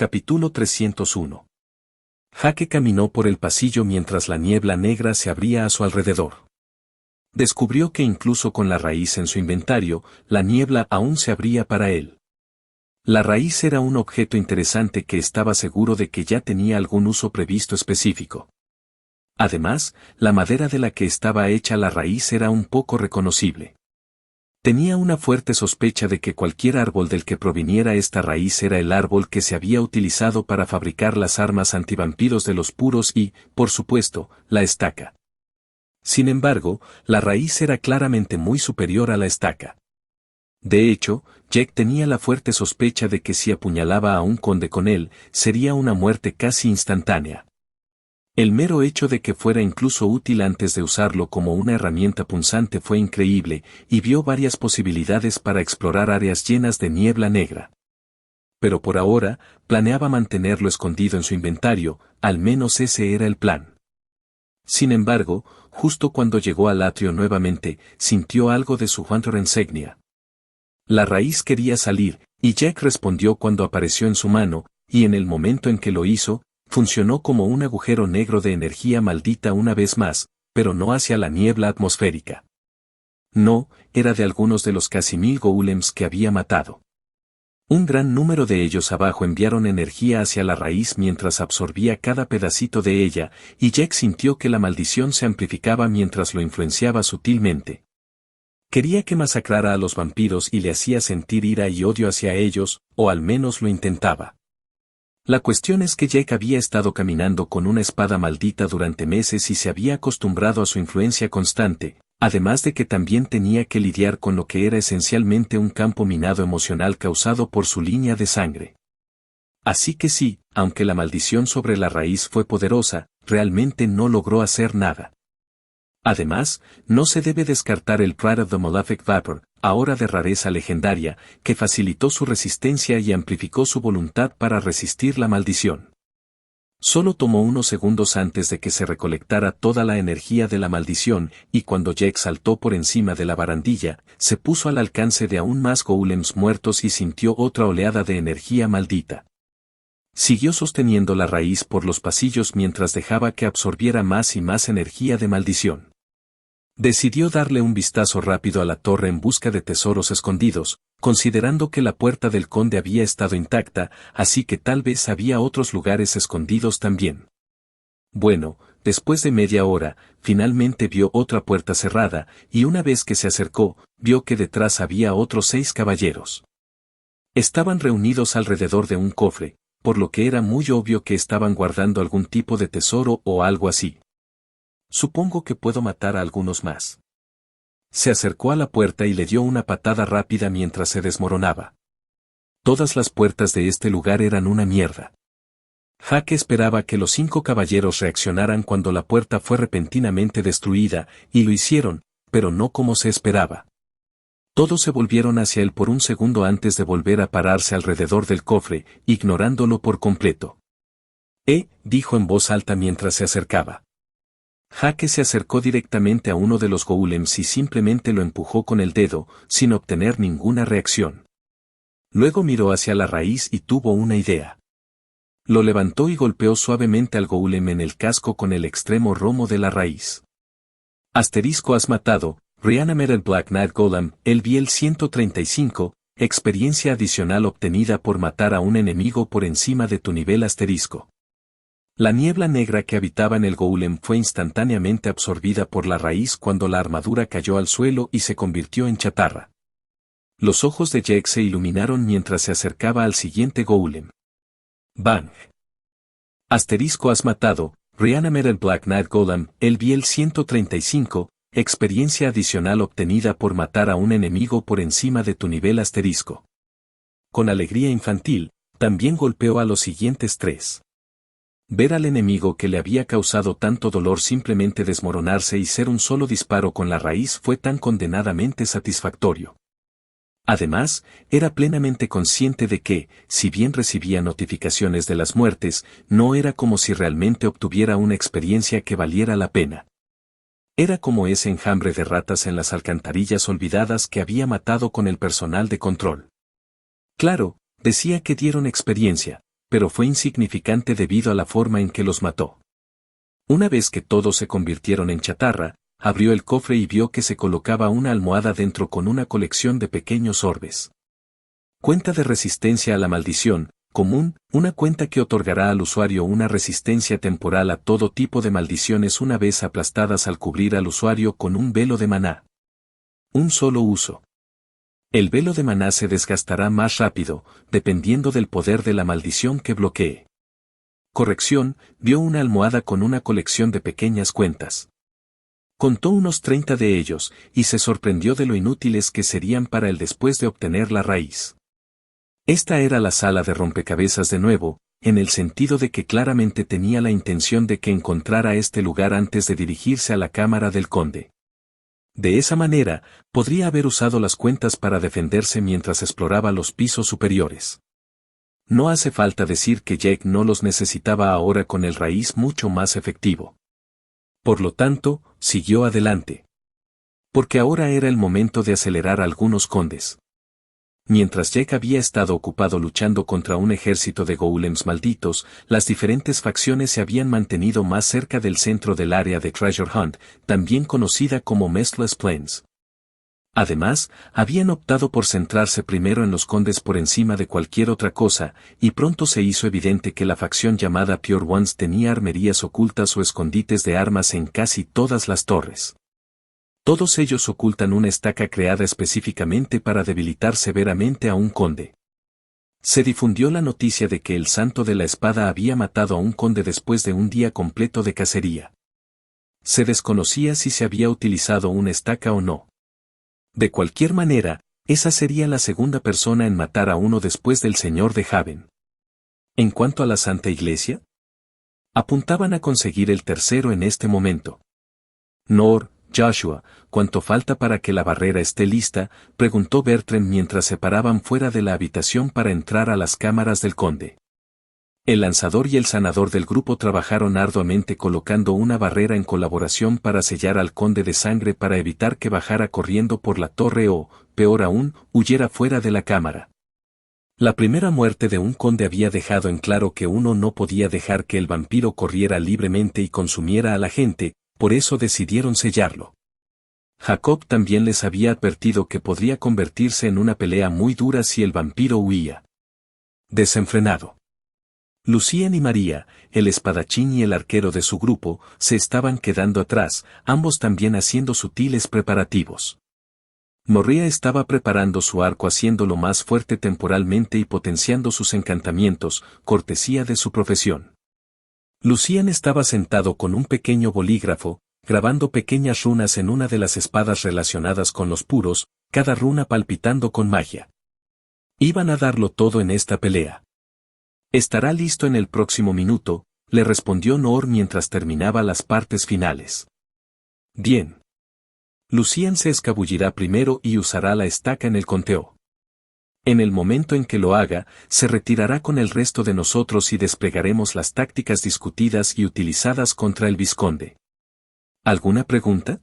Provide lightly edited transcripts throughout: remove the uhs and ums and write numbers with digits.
Capítulo 301. Jake caminó por el pasillo mientras la niebla negra se abría a su alrededor. Descubrió que incluso con la raíz en su inventario, la niebla aún se abría para él. La raíz era un objeto interesante que estaba seguro de que ya tenía algún uso previsto específico. Además, la madera de la que estaba hecha la raíz era un poco reconocible. Tenía una fuerte sospecha de que cualquier árbol del que proviniera esta raíz era el árbol que se había utilizado para fabricar las armas antivampiros de los puros y, por supuesto, la estaca. Sin embargo, la raíz era claramente muy superior a la estaca. De hecho, Jack tenía la fuerte sospecha de que si apuñalaba a un conde con él, sería una muerte casi instantánea. El mero hecho de que fuera incluso útil antes de usarlo como una herramienta punzante fue increíble, y vio varias posibilidades para explorar áreas llenas de niebla negra. Pero por ahora, planeaba mantenerlo escondido en su inventario, al menos ese era el plan. Sin embargo, justo cuando llegó al atrio nuevamente, sintió algo de su Hunter Insignia. La raíz quería salir, y Jack respondió cuando apareció en su mano, y en el momento en que lo hizo, funcionó como un agujero negro de energía maldita una vez más, pero no hacia la niebla atmosférica. No, era de algunos de los casi 1000 golems que había matado. Un gran número de ellos abajo enviaron energía hacia la raíz mientras absorbía cada pedacito de ella, y Jack sintió que la maldición se amplificaba mientras lo influenciaba sutilmente. Quería que masacrara a los vampiros y le hacía sentir ira y odio hacia ellos, o al menos lo intentaba. La cuestión es que Jack había estado caminando con una espada maldita durante meses y se había acostumbrado a su influencia constante, además de que también tenía que lidiar con lo que era esencialmente un campo minado emocional causado por su línea de sangre. Así que sí, aunque la maldición sobre la raíz fue poderosa, realmente no logró hacer nada. Además, no se debe descartar el Pride of the Malefic Vapor, ahora de rareza legendaria, que facilitó su resistencia y amplificó su voluntad para resistir la maldición. Solo tomó unos segundos antes de que se recolectara toda la energía de la maldición, y cuando Jack saltó por encima de la barandilla, se puso al alcance de aún más golems muertos y sintió otra oleada de energía maldita. Siguió sosteniendo la raíz por los pasillos mientras dejaba que absorbiera más y más energía de maldición. Decidió darle un vistazo rápido a la torre en busca de tesoros escondidos, considerando que la puerta del conde había estado intacta, así que tal vez había otros lugares escondidos también. Bueno, después de media hora, finalmente vio otra puerta cerrada, y una vez que se acercó, vio que detrás había otros 6 caballeros. Estaban reunidos alrededor de un cofre, por lo que era muy obvio que estaban guardando algún tipo de tesoro o algo así. Supongo que puedo matar a algunos más. Se acercó a la puerta y le dio una patada rápida mientras se desmoronaba. Todas las puertas de este lugar eran una mierda. Jake esperaba que los 5 caballeros reaccionaran cuando la puerta fue repentinamente destruida, y lo hicieron, pero no como se esperaba. Todos se volvieron hacia él por un segundo antes de volver a pararse alrededor del cofre, ignorándolo por completo. Dijo en voz alta mientras se acercaba. Jake se acercó directamente a uno de los golems y simplemente lo empujó con el dedo, sin obtener ninguna reacción. Luego miró hacia la raíz y tuvo una idea. Lo levantó y golpeó suavemente al golem en el casco con el extremo romo de la raíz. Asterisco has matado, Reanimated Black Knight Golem, el Biel 135, experiencia adicional obtenida por matar a un enemigo por encima de tu nivel asterisco. La niebla negra que habitaba en el golem fue instantáneamente absorbida por la raíz cuando la armadura cayó al suelo y se convirtió en chatarra. Los ojos de Jack se iluminaron mientras se acercaba al siguiente golem. Bang. Asterisco has matado, Reanimated Black Knight Golem, el Biel 135, experiencia adicional obtenida por matar a un enemigo por encima de tu nivel asterisco. Con alegría infantil, también golpeó a los siguientes 3. Ver al enemigo que le había causado tanto dolor simplemente desmoronarse y ser un solo disparo con la raíz fue tan condenadamente satisfactorio. Además, era plenamente consciente de que, si bien recibía notificaciones de las muertes, no era como si realmente obtuviera una experiencia que valiera la pena. Era como ese enjambre de ratas en las alcantarillas olvidadas que había matado con el personal de control. Claro, decía que dieron experiencia, pero fue insignificante debido a la forma en que los mató. Una vez que todos se convirtieron en chatarra, abrió el cofre y vio que se colocaba una almohada dentro con una colección de pequeños orbes. Cuenta de resistencia a la maldición, común, una cuenta que otorgará al usuario una resistencia temporal a todo tipo de maldiciones una vez aplastadas al cubrir al usuario con un velo de maná. Un solo uso. El velo de maná se desgastará más rápido, dependiendo del poder de la maldición que bloquee. Corrección, vio una almohada con una colección de pequeñas cuentas. Contó unos 30 de ellos, y se sorprendió de lo inútiles que serían para él después de obtener la raíz. Esta era la sala de rompecabezas de nuevo, en el sentido de que claramente tenía la intención de que encontrara este lugar antes de dirigirse a la cámara del conde. De esa manera, podría haber usado las cuentas para defenderse mientras exploraba los pisos superiores. No hace falta decir que Jake no los necesitaba ahora con el raíz mucho más efectivo. Por lo tanto, siguió adelante. Porque ahora era el momento de acelerar a algunos condes. Mientras Jake había estado ocupado luchando contra un ejército de golems malditos, las diferentes facciones se habían mantenido más cerca del centro del área de Treasure Hunt, también conocida como Mestless Plains. Además, habían optado por centrarse primero en los condes por encima de cualquier otra cosa, y pronto se hizo evidente que la facción llamada Pure Ones tenía armerías ocultas o escondites de armas en casi todas las torres. Todos ellos ocultan una estaca creada específicamente para debilitar severamente a un conde. Se difundió la noticia de que el Santo de la Espada había matado a un conde después de un día completo de cacería. Se desconocía si se había utilizado una estaca o no. De cualquier manera, esa sería la segunda persona en matar a uno después del Señor de Haven. En cuanto a la Santa Iglesia, apuntaban a conseguir el tercero en este momento. Nor, Joshua, ¿cuánto falta para que la barrera esté lista?, preguntó Bertrand mientras se paraban fuera de la habitación para entrar a las cámaras del conde. El lanzador y el sanador del grupo trabajaron arduamente colocando una barrera en colaboración para sellar al conde de sangre para evitar que bajara corriendo por la torre o, peor aún, huyera fuera de la cámara. La primera muerte de un conde había dejado en claro que uno no podía dejar que el vampiro corriera libremente y consumiera a la gente, por eso decidieron sellarlo. Jacob también les había advertido que podría convertirse en una pelea muy dura si el vampiro huía. Desenfrenado. Lucien y María, el espadachín y el arquero de su grupo, se estaban quedando atrás, ambos también haciendo sutiles preparativos. María estaba preparando su arco haciéndolo más fuerte temporalmente y potenciando sus encantamientos, cortesía de su profesión. Lucien estaba sentado con un pequeño bolígrafo, grabando pequeñas runas en una de las espadas relacionadas con los puros, cada runa palpitando con magia. Iban a darlo todo en esta pelea. Estará listo en el próximo minuto, le respondió Noor mientras terminaba las partes finales. Bien. Lucien se escabullirá primero y usará la estaca en el conteo. En el momento en que lo haga, se retirará con el resto de nosotros y desplegaremos las tácticas discutidas y utilizadas contra el vizconde. ¿Alguna pregunta?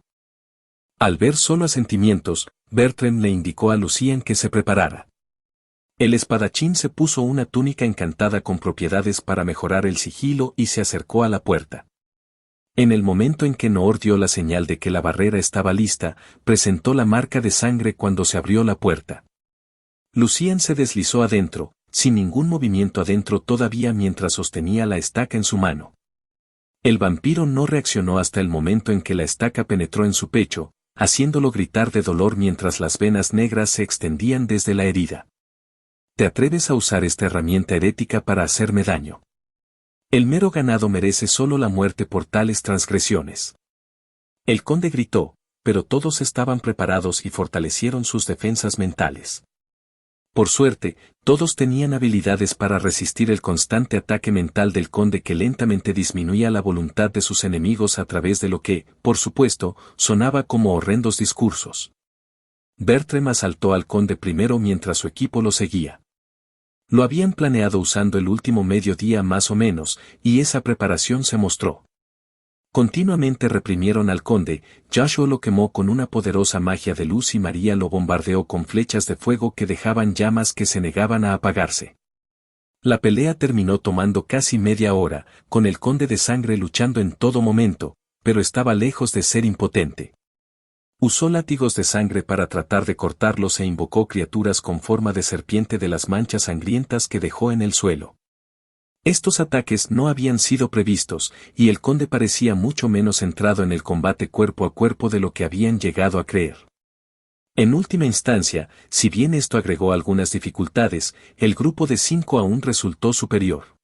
Al ver solo asentimientos, Bertrand le indicó a Lucien que se preparara. El espadachín se puso una túnica encantada con propiedades para mejorar el sigilo y se acercó a la puerta. En el momento en que Noor dio la señal de que la barrera estaba lista, presentó la marca de sangre cuando se abrió la puerta. Lucien se deslizó adentro, sin ningún movimiento adentro todavía mientras sostenía la estaca en su mano. El vampiro no reaccionó hasta el momento en que la estaca penetró en su pecho, haciéndolo gritar de dolor mientras las venas negras se extendían desde la herida. ¿Te atreves a usar esta herramienta herética para hacerme daño? El mero ganado merece solo la muerte por tales transgresiones. El conde gritó, pero todos estaban preparados y fortalecieron sus defensas mentales. Por suerte, todos tenían habilidades para resistir el constante ataque mental del conde que lentamente disminuía la voluntad de sus enemigos a través de lo que, por supuesto, sonaba como horrendos discursos. Bertrand asaltó al conde primero mientras su equipo lo seguía. Lo habían planeado usando el último mediodía más o menos, y esa preparación se mostró. Continuamente reprimieron al conde, Joshua lo quemó con una poderosa magia de luz y María lo bombardeó con flechas de fuego que dejaban llamas que se negaban a apagarse. La pelea terminó tomando casi media hora, con el conde de sangre luchando en todo momento, pero estaba lejos de ser impotente. Usó látigos de sangre para tratar de cortarlos e invocó criaturas con forma de serpiente de las manchas sangrientas que dejó en el suelo. Estos ataques no habían sido previstos, y el conde parecía mucho menos centrado en el combate cuerpo a cuerpo de lo que habían llegado a creer. En última instancia, si bien esto agregó algunas dificultades, el grupo de 5 aún resultó superior.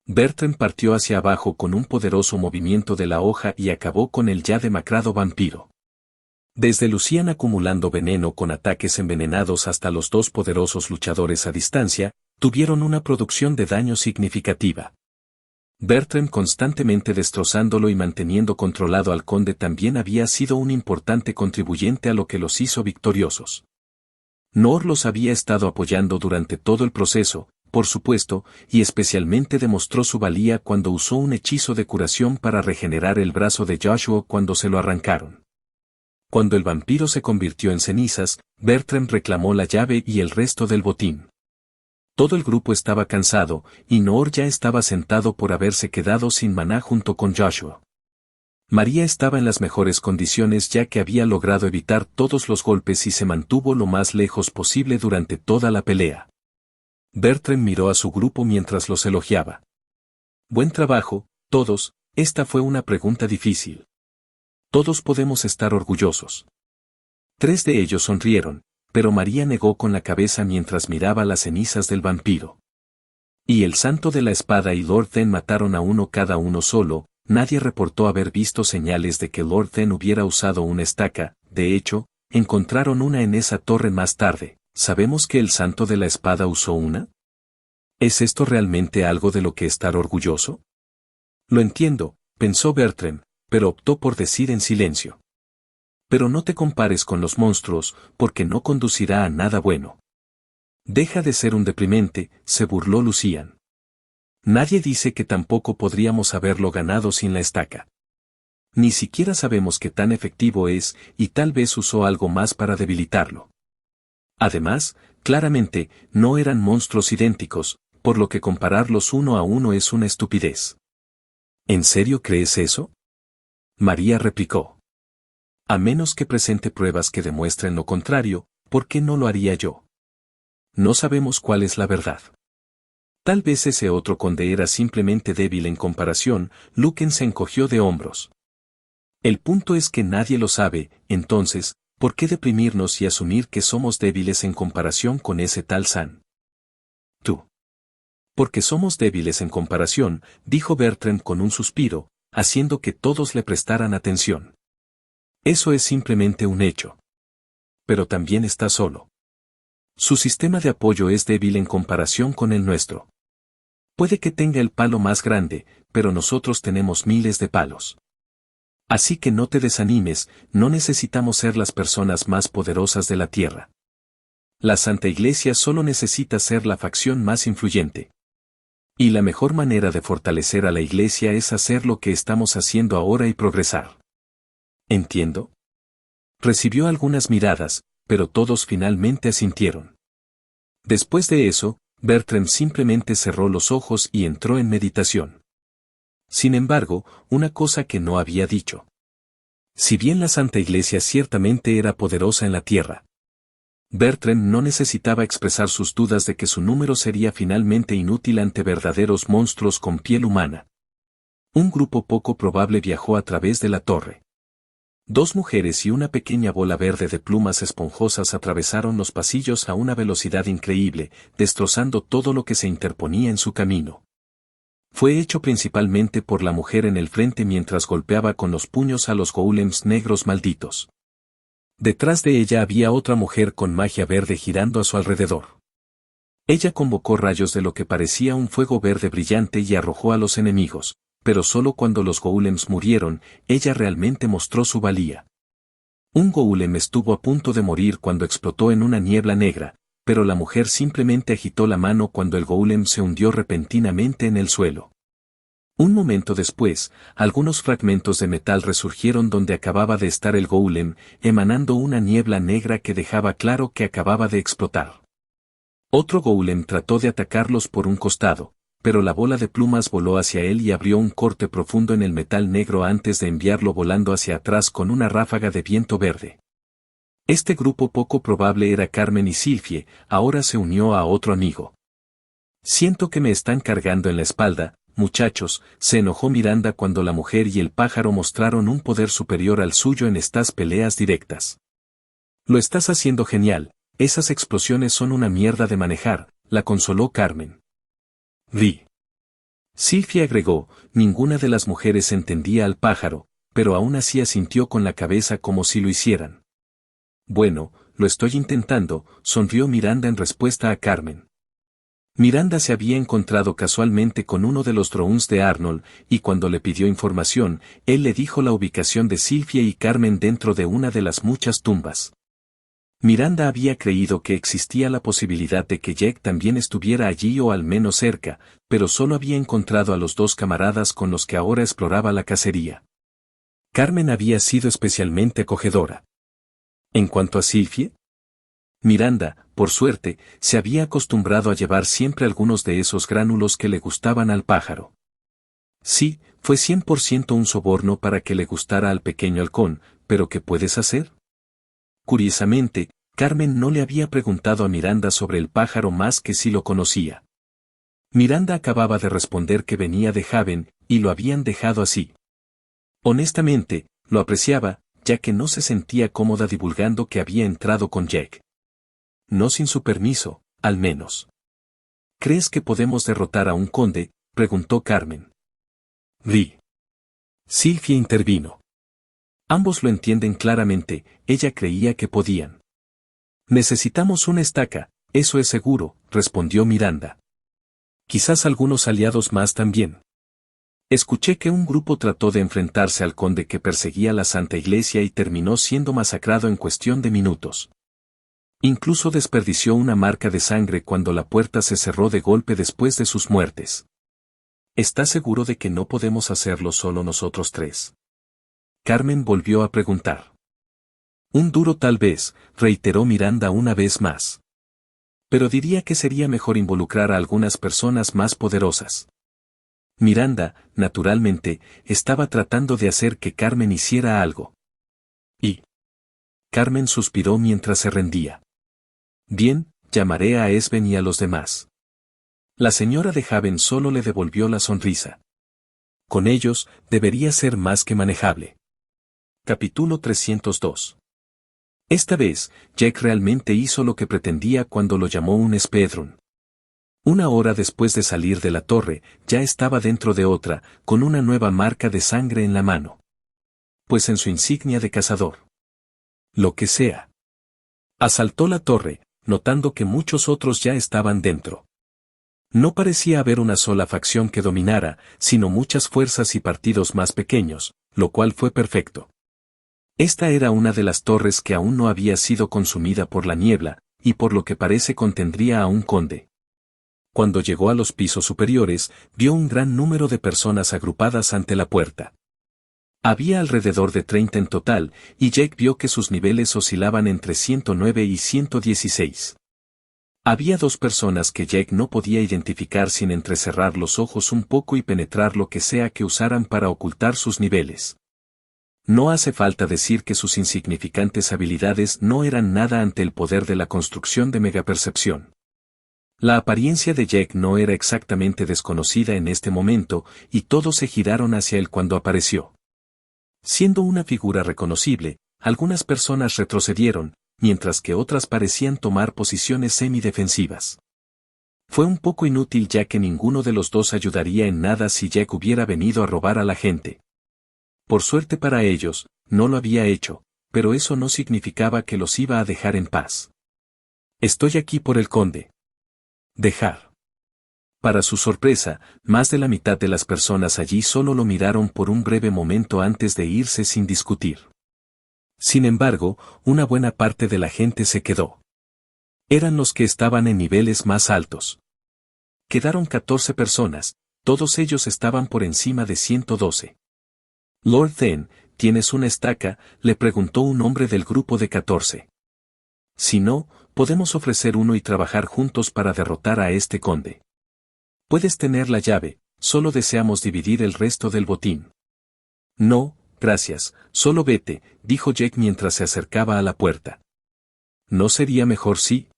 Bertrand partió hacia abajo con un poderoso movimiento de la hoja y acabó con el ya demacrado vampiro. Desde Lucien acumulando veneno con ataques envenenados hasta los dos poderosos luchadores a distancia, tuvieron una producción de daño significativa. Bertrand constantemente destrozándolo y manteniendo controlado al conde también había sido un importante contribuyente a lo que los hizo victoriosos. Noor los había estado apoyando durante todo el proceso, por supuesto, y especialmente demostró su valía cuando usó un hechizo de curación para regenerar el brazo de Joshua cuando se lo arrancaron. Cuando el vampiro se convirtió en cenizas, Bertrand reclamó la llave y el resto del botín. Todo el grupo estaba cansado, y Noor ya estaba sentado por haberse quedado sin maná junto con Joshua. María estaba en las mejores condiciones ya que había logrado evitar todos los golpes y se mantuvo lo más lejos posible durante toda la pelea. Bertrand miró a su grupo mientras los elogiaba. Buen trabajo, todos, esta fue una pregunta difícil. Todos podemos estar orgullosos. 3 de ellos sonrieron, pero María negó con la cabeza mientras miraba las cenizas del vampiro. Y el Santo de la Espada y Lord Then mataron a uno cada uno solo, nadie reportó haber visto señales de que Lord Then hubiera usado una estaca, de hecho, encontraron una en esa torre más tarde. ¿Sabemos que el Santo de la Espada usó una? ¿Es esto realmente algo de lo que estar orgulloso? Lo entiendo, pensó Bertrand, pero optó por decir en silencio. Pero no te compares con los monstruos, porque no conducirá a nada bueno. Deja de ser un deprimente, se burló Lucien. Nadie dice que tampoco podríamos haberlo ganado sin la estaca. Ni siquiera sabemos qué tan efectivo es, y tal vez usó algo más para debilitarlo. Además, claramente, no eran monstruos idénticos, por lo que compararlos uno a uno es una estupidez. ¿En serio crees eso? María replicó. A menos que presente pruebas que demuestren lo contrario, ¿por qué no lo haría yo? No sabemos cuál es la verdad. Tal vez ese otro conde era simplemente débil en comparación, Luken se encogió de hombros. El punto es que nadie lo sabe, entonces, ¿por qué deprimirnos y asumir que somos débiles en comparación con ese tal San? Tú. Porque somos débiles en comparación, dijo Bertrand con un suspiro, haciendo que todos le prestaran atención. Eso es simplemente un hecho. Pero también está solo. Su sistema de apoyo es débil en comparación con el nuestro. Puede que tenga el palo más grande, pero nosotros tenemos miles de palos. Así que no te desanimes, no necesitamos ser las personas más poderosas de la Tierra. La Santa Iglesia solo necesita ser la facción más influyente. Y la mejor manera de fortalecer a la Iglesia es hacer lo que estamos haciendo ahora y progresar. ¿Entiendo? Recibió algunas miradas, pero todos finalmente asintieron. Después de eso, Bertrand simplemente cerró los ojos y entró en meditación. Sin embargo, una cosa que no había dicho. Si bien la Santa Iglesia ciertamente era poderosa en la tierra, Bertrand no necesitaba expresar sus dudas de que su número sería finalmente inútil ante verdaderos monstruos con piel humana. Un grupo poco probable viajó a través de la torre. 2 mujeres y una pequeña bola verde de plumas esponjosas atravesaron los pasillos a una velocidad increíble, destrozando todo lo que se interponía en su camino. Fue hecho principalmente por la mujer en el frente mientras golpeaba con los puños a los golems negros malditos. Detrás de ella había otra mujer con magia verde girando a su alrededor. Ella convocó rayos de lo que parecía un fuego verde brillante y arrojó a los enemigos, pero solo cuando los golems murieron, ella realmente mostró su valía. Un golem estuvo a punto de morir cuando explotó en una niebla negra, pero la mujer simplemente agitó la mano cuando el golem se hundió repentinamente en el suelo. Un momento después, algunos fragmentos de metal resurgieron donde acababa de estar el golem, emanando una niebla negra que dejaba claro que acababa de explotar. Otro golem trató de atacarlos por un costado, pero la bola de plumas voló hacia él y abrió un corte profundo en el metal negro antes de enviarlo volando hacia atrás con una ráfaga de viento verde. Este grupo poco probable era Carmen y Sylphie, ahora se unió a otro amigo. Siento que me están cargando en la espalda, muchachos, se enojó Miranda cuando la mujer y el pájaro mostraron un poder superior al suyo en estas peleas directas. Lo estás haciendo genial, esas explosiones son una mierda de manejar, la consoló Carmen. Ri. Sylphie agregó, ninguna de las mujeres entendía al pájaro, pero aún así asintió con la cabeza como si lo hicieran. Bueno, lo estoy intentando, sonrió Miranda en respuesta a Carmen. Miranda se había encontrado casualmente con uno de los drones de Arnold, y cuando le pidió información, él le dijo la ubicación de Sylphie y Carmen dentro de una de las muchas tumbas. Miranda había creído que existía la posibilidad de que Jack también estuviera allí o al menos cerca, pero solo había encontrado a los dos camaradas con los que ahora exploraba la cacería. Carmen había sido especialmente acogedora. En cuanto a Sylphie, Miranda, por suerte, se había acostumbrado a llevar siempre algunos de esos gránulos que le gustaban al pájaro. Sí, fue 100% un soborno para que le gustara al pequeño halcón, pero ¿qué puedes hacer? Curiosamente, Carmen no le había preguntado a Miranda sobre el pájaro más que si lo conocía. Miranda acababa de responder que venía de Haven, y lo habían dejado así. Honestamente, lo apreciaba, ya que no se sentía cómoda divulgando que había entrado con Jack. No sin su permiso, al menos. ¿Crees que podemos derrotar a un conde?, preguntó Carmen. Ri. Sylphie intervino. Ambos lo entienden claramente, ella creía que podían. Necesitamos una estaca, eso es seguro, respondió Miranda. Quizás algunos aliados más también. Escuché que un grupo trató de enfrentarse al conde que perseguía la Santa Iglesia y terminó siendo masacrado en cuestión de minutos. Incluso desperdició una marca de sangre cuando la puerta se cerró de golpe después de sus muertes. ¿Estás seguro de que no podemos hacerlo solo nosotros tres? Carmen volvió a preguntar. Un duro tal vez, reiteró Miranda una vez más. Pero diría que sería mejor involucrar a algunas personas más poderosas. Miranda, naturalmente, estaba tratando de hacer que Carmen hiciera algo. Y Carmen suspiró mientras se rendía. Bien, llamaré a Esben y a los demás. La señora de Haven solo le devolvió la sonrisa. Con ellos, debería ser más que manejable. Capítulo 302. Esta vez, Jack realmente hizo lo que pretendía cuando lo llamó un speedrun. Una hora después de salir de la torre, ya estaba dentro de otra, con una nueva marca de sangre en la mano. Pues en su insignia de cazador. Lo que sea. Asaltó la torre, notando que muchos otros ya estaban dentro. No parecía haber una sola facción que dominara, sino muchas fuerzas y partidos más pequeños, lo cual fue perfecto. Esta era una de las torres que aún no había sido consumida por la niebla, y por lo que parece contendría a un conde. Cuando llegó a los pisos superiores, vio un gran número de personas agrupadas ante la puerta. Había alrededor de 30 en total, y Jack vio que sus niveles oscilaban entre 109 y 116. Había dos personas que Jack no podía identificar sin entrecerrar los ojos un poco y penetrar lo que sea que usaran para ocultar sus niveles. No hace falta decir que sus insignificantes habilidades no eran nada ante el poder de la construcción de megapercepción. La apariencia de Jack no era exactamente desconocida en este momento, y todos se giraron hacia él cuando apareció. Siendo una figura reconocible, algunas personas retrocedieron, mientras que otras parecían tomar posiciones semidefensivas. Fue un poco inútil ya que ninguno de los dos ayudaría en nada si Jack hubiera venido a robar a la gente. Por suerte para ellos, no lo había hecho, pero eso no significaba que los iba a dejar en paz. Estoy aquí por el conde. Dejar. Para su sorpresa, más de la mitad de las personas allí solo lo miraron por un breve momento antes de irse sin discutir. Sin embargo, una buena parte de la gente se quedó. Eran los que estaban en niveles más altos. Quedaron 14 personas, todos ellos estaban por encima de 112. Lord Then, ¿tienes una estaca?, le preguntó un hombre del grupo de 14. Si no, podemos ofrecer uno y trabajar juntos para derrotar a este conde. Puedes tener la llave, solo deseamos dividir el resto del botín. No, gracias, solo vete, dijo Jack mientras se acercaba a la puerta. ¿No sería mejor si?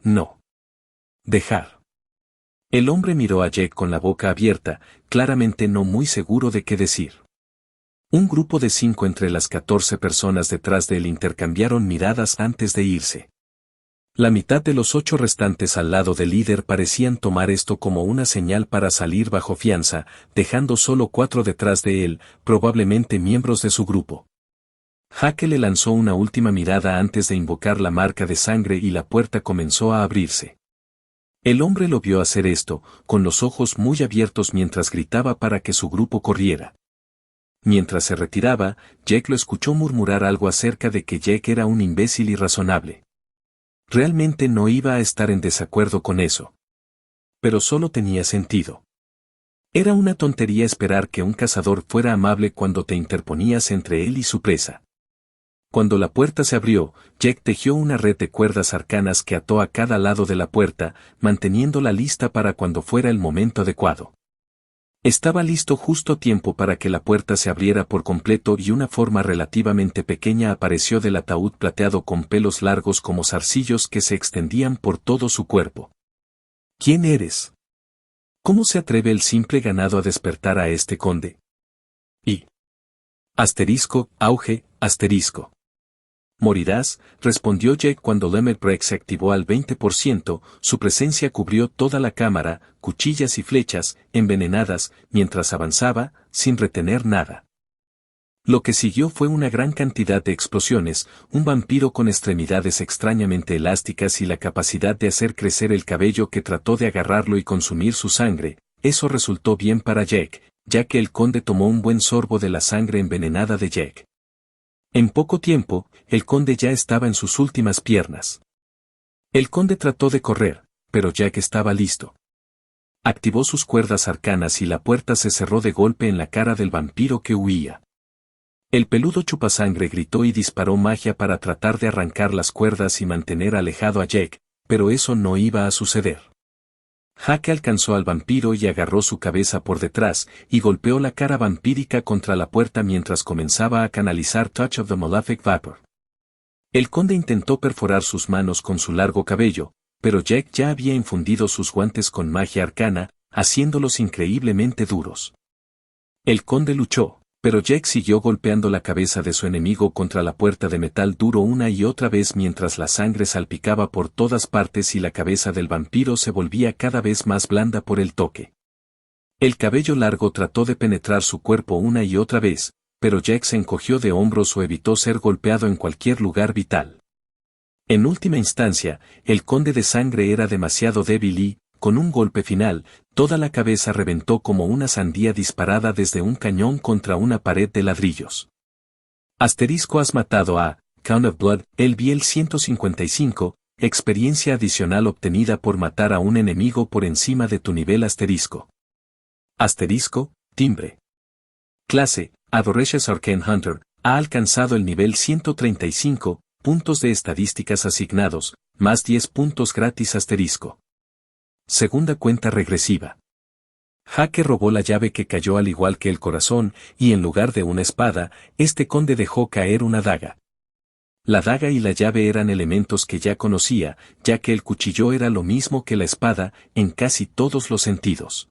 No. Dejar. El hombre miró a Jack con la boca abierta, claramente no muy seguro de qué decir. Un grupo de 5 entre las 14 personas detrás de él intercambiaron miradas antes de irse. La mitad de los 8 restantes al lado del líder parecían tomar esto como una señal para salir bajo fianza, dejando solo 4 detrás de él, probablemente miembros de su grupo. Jake le lanzó una última mirada antes de invocar la marca de sangre y la puerta comenzó a abrirse. El hombre lo vio hacer esto, con los ojos muy abiertos mientras gritaba para que su grupo corriera. Mientras se retiraba, Jack lo escuchó murmurar algo acerca de que Jack era un imbécil irrazonable. Realmente no iba a estar en desacuerdo con eso. Pero solo tenía sentido. Era una tontería esperar que un cazador fuera amable cuando te interponías entre él y su presa. Cuando la puerta se abrió, Jack tejió una red de cuerdas arcanas que ató a cada lado de la puerta, manteniéndola lista para cuando fuera el momento adecuado. Estaba listo justo a tiempo para que la puerta se abriera por completo y una forma relativamente pequeña apareció del ataúd plateado con pelos largos como zarcillos que se extendían por todo su cuerpo. ¿Quién eres? ¿Cómo se atreve el simple ganado a despertar a este conde? Y. Asterisco, auge, asterisco. Morirás, respondió Jack cuando Lemmer Break se activó al 20%, su presencia cubrió toda la cámara, cuchillas y flechas, envenenadas, mientras avanzaba, sin retener nada. Lo que siguió fue una gran cantidad de explosiones, un vampiro con extremidades extrañamente elásticas y la capacidad de hacer crecer el cabello que trató de agarrarlo y consumir su sangre. Eso resultó bien para Jack, ya que el conde tomó un buen sorbo de la sangre envenenada de Jack. En poco tiempo, el conde ya estaba en sus últimas piernas. El conde trató de correr, pero Jack estaba listo. Activó sus cuerdas arcanas y la puerta se cerró de golpe en la cara del vampiro que huía. El peludo chupasangre gritó y disparó magia para tratar de arrancar las cuerdas y mantener alejado a Jack, pero eso no iba a suceder. Jake alcanzó al vampiro y agarró su cabeza por detrás, y golpeó la cara vampírica contra la puerta mientras comenzaba a canalizar Touch of the Malefic Vapor. El conde intentó perforar sus manos con su largo cabello, pero Jack ya había infundido sus guantes con magia arcana, haciéndolos increíblemente duros. El conde luchó, pero Jack siguió golpeando la cabeza de su enemigo contra la puerta de metal duro una y otra vez mientras la sangre salpicaba por todas partes y la cabeza del vampiro se volvía cada vez más blanda por el toque. El cabello largo trató de penetrar su cuerpo una y otra vez, pero Jack se encogió de hombros o evitó ser golpeado en cualquier lugar vital. En última instancia, el conde de sangre era demasiado débil y, con un golpe final, toda la cabeza reventó como una sandía disparada desde un cañón contra una pared de ladrillos. Asterisco has matado a Count of Blood, el Biel 155, experiencia adicional obtenida por matar a un enemigo por encima de tu nivel asterisco. Asterisco, timbre. Clase, Adoracious Arcane Hunter, ha alcanzado el nivel 135, puntos de estadísticas asignados, más 10 puntos gratis asterisco. Segunda cuenta regresiva. Jake robó la llave que cayó al igual que el corazón, y en lugar de una espada, este conde dejó caer una daga. La daga y la llave eran elementos que ya conocía, ya que el cuchillo era lo mismo que la espada, en casi todos los sentidos.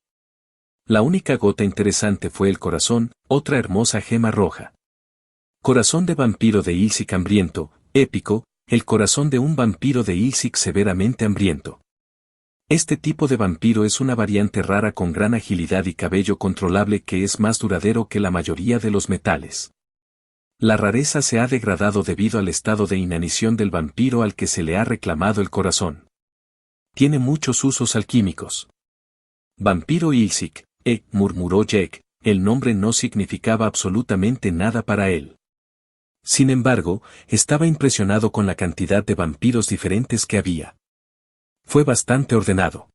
La única gota interesante fue el corazón, otra hermosa gema roja. Corazón de vampiro de Ilsic hambriento, épico, el corazón de un vampiro de Ilsic severamente hambriento. Este tipo de vampiro es una variante rara con gran agilidad y cabello controlable que es más duradero que la mayoría de los metales. La rareza se ha degradado debido al estado de inanición del vampiro al que se le ha reclamado el corazón. Tiene muchos usos alquímicos. Vampiro Ilsic, murmuró Jack, el nombre no significaba absolutamente nada para él. Sin embargo, estaba impresionado con la cantidad de vampiros diferentes que había. Fue bastante ordenado.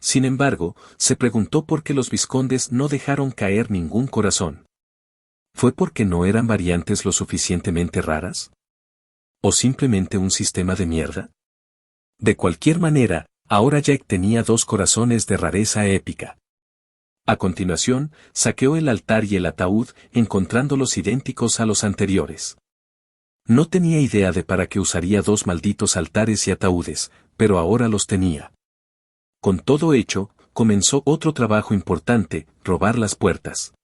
Sin embargo, se preguntó por qué los vizcondes no dejaron caer ningún corazón. ¿Fue porque no eran variantes lo suficientemente raras? ¿O simplemente un sistema de mierda? De cualquier manera, ahora Jack tenía 2 corazones de rareza épica. A continuación, saqueó el altar y el ataúd, encontrándolos idénticos a los anteriores. No tenía idea de para qué usaría 2 malditos altares y ataúdes, pero ahora los tenía. Con todo hecho, comenzó otro trabajo importante, robar las puertas.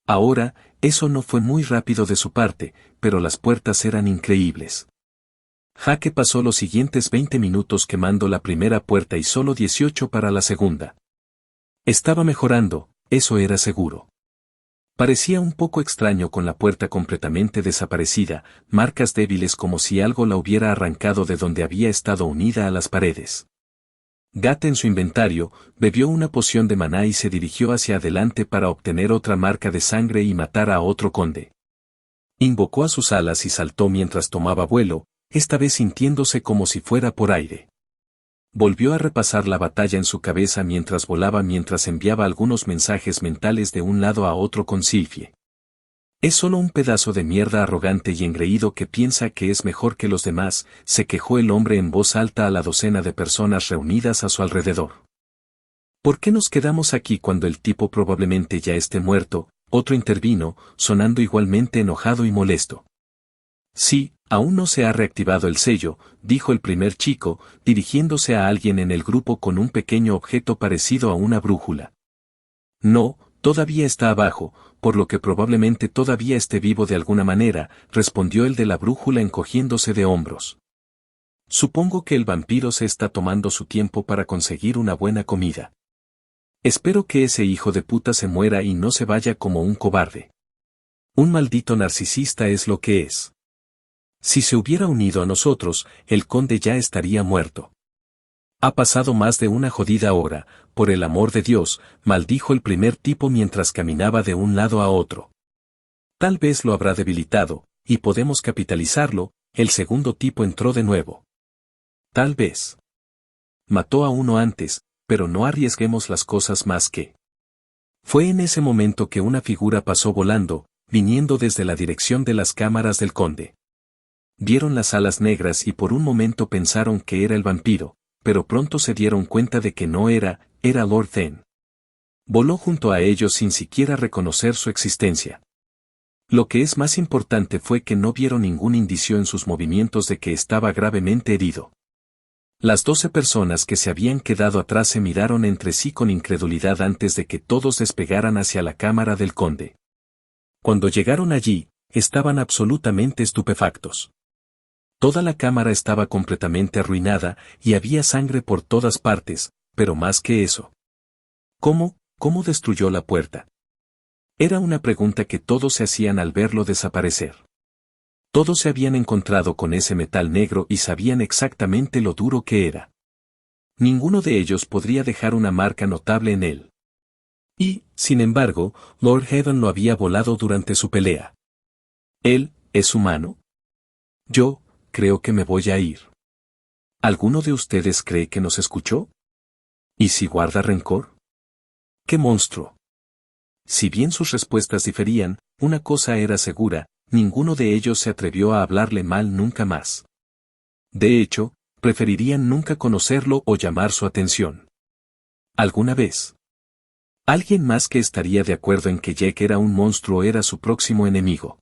Ahora, eso no fue muy rápido de su parte, pero las puertas eran increíbles. Jake pasó los siguientes 20 minutos quemando la primera puerta y solo 18 para la segunda. Estaba mejorando, eso era seguro. Parecía un poco extraño con la puerta completamente desaparecida, marcas débiles como si algo la hubiera arrancado de donde había estado unida a las paredes. Gat en su inventario, bebió una poción de maná y se dirigió hacia adelante para obtener otra marca de sangre y matar a otro conde. Invocó a sus alas y saltó mientras tomaba vuelo, esta vez sintiéndose como si fuera por aire. Volvió a repasar la batalla en su cabeza mientras volaba mientras enviaba algunos mensajes mentales de un lado a otro con Sylphie. Es solo un pedazo de mierda arrogante y engreído que piensa que es mejor que los demás, se quejó el hombre en voz alta a la docena de personas reunidas a su alrededor. ¿Por qué nos quedamos aquí cuando el tipo probablemente ya esté muerto? Otro intervino, sonando igualmente enojado y molesto. Sí, aún no se ha reactivado el sello, dijo el primer chico, dirigiéndose a alguien en el grupo con un pequeño objeto parecido a una brújula. No, todavía está abajo, por lo que probablemente todavía esté vivo de alguna manera, respondió el de la brújula encogiéndose de hombros. Supongo que el vampiro se está tomando su tiempo para conseguir una buena comida. Espero que ese hijo de puta se muera y no se vaya como un cobarde. Un maldito narcisista es lo que es. Si se hubiera unido a nosotros, el conde ya estaría muerto. Ha pasado más de una jodida hora, por el amor de Dios, maldijo el primer tipo mientras caminaba de un lado a otro. Tal vez lo habrá debilitado, y podemos capitalizarlo, el segundo tipo entró de nuevo. Tal vez. Mató a uno antes, pero no arriesguemos las cosas más que. Fue en ese momento que una figura pasó volando, viniendo desde la dirección de las cámaras del conde. Vieron las alas negras y por un momento pensaron que era el vampiro, pero pronto se dieron cuenta de que no era Lord Thane. Voló junto a ellos sin siquiera reconocer su existencia. Lo que es más importante fue que no vieron ningún indicio en sus movimientos de que estaba gravemente herido. Las 12 personas que se habían quedado atrás se miraron entre sí con incredulidad antes de que todos despegaran hacia la cámara del conde. Cuando llegaron allí, estaban absolutamente estupefactos. Toda la cámara estaba completamente arruinada y había sangre por todas partes, pero más que eso. ¿Cómo destruyó la puerta? Era una pregunta que todos se hacían al verlo desaparecer. Todos se habían encontrado con ese metal negro y sabían exactamente lo duro que era. Ninguno de ellos podría dejar una marca notable en él. Y, sin embargo, Lord Heaven lo había volado durante su pelea. ¿Él es humano? Yo creo que me voy a ir. ¿Alguno de ustedes cree que nos escuchó? ¿Y si guarda rencor? ¡Qué monstruo! Si bien sus respuestas diferían, una cosa era segura, ninguno de ellos se atrevió a hablarle mal nunca más. De hecho, preferirían nunca conocerlo o llamar su atención. ¿Alguna vez? Alguien más que estaría de acuerdo en que Jack era un monstruo era su próximo enemigo.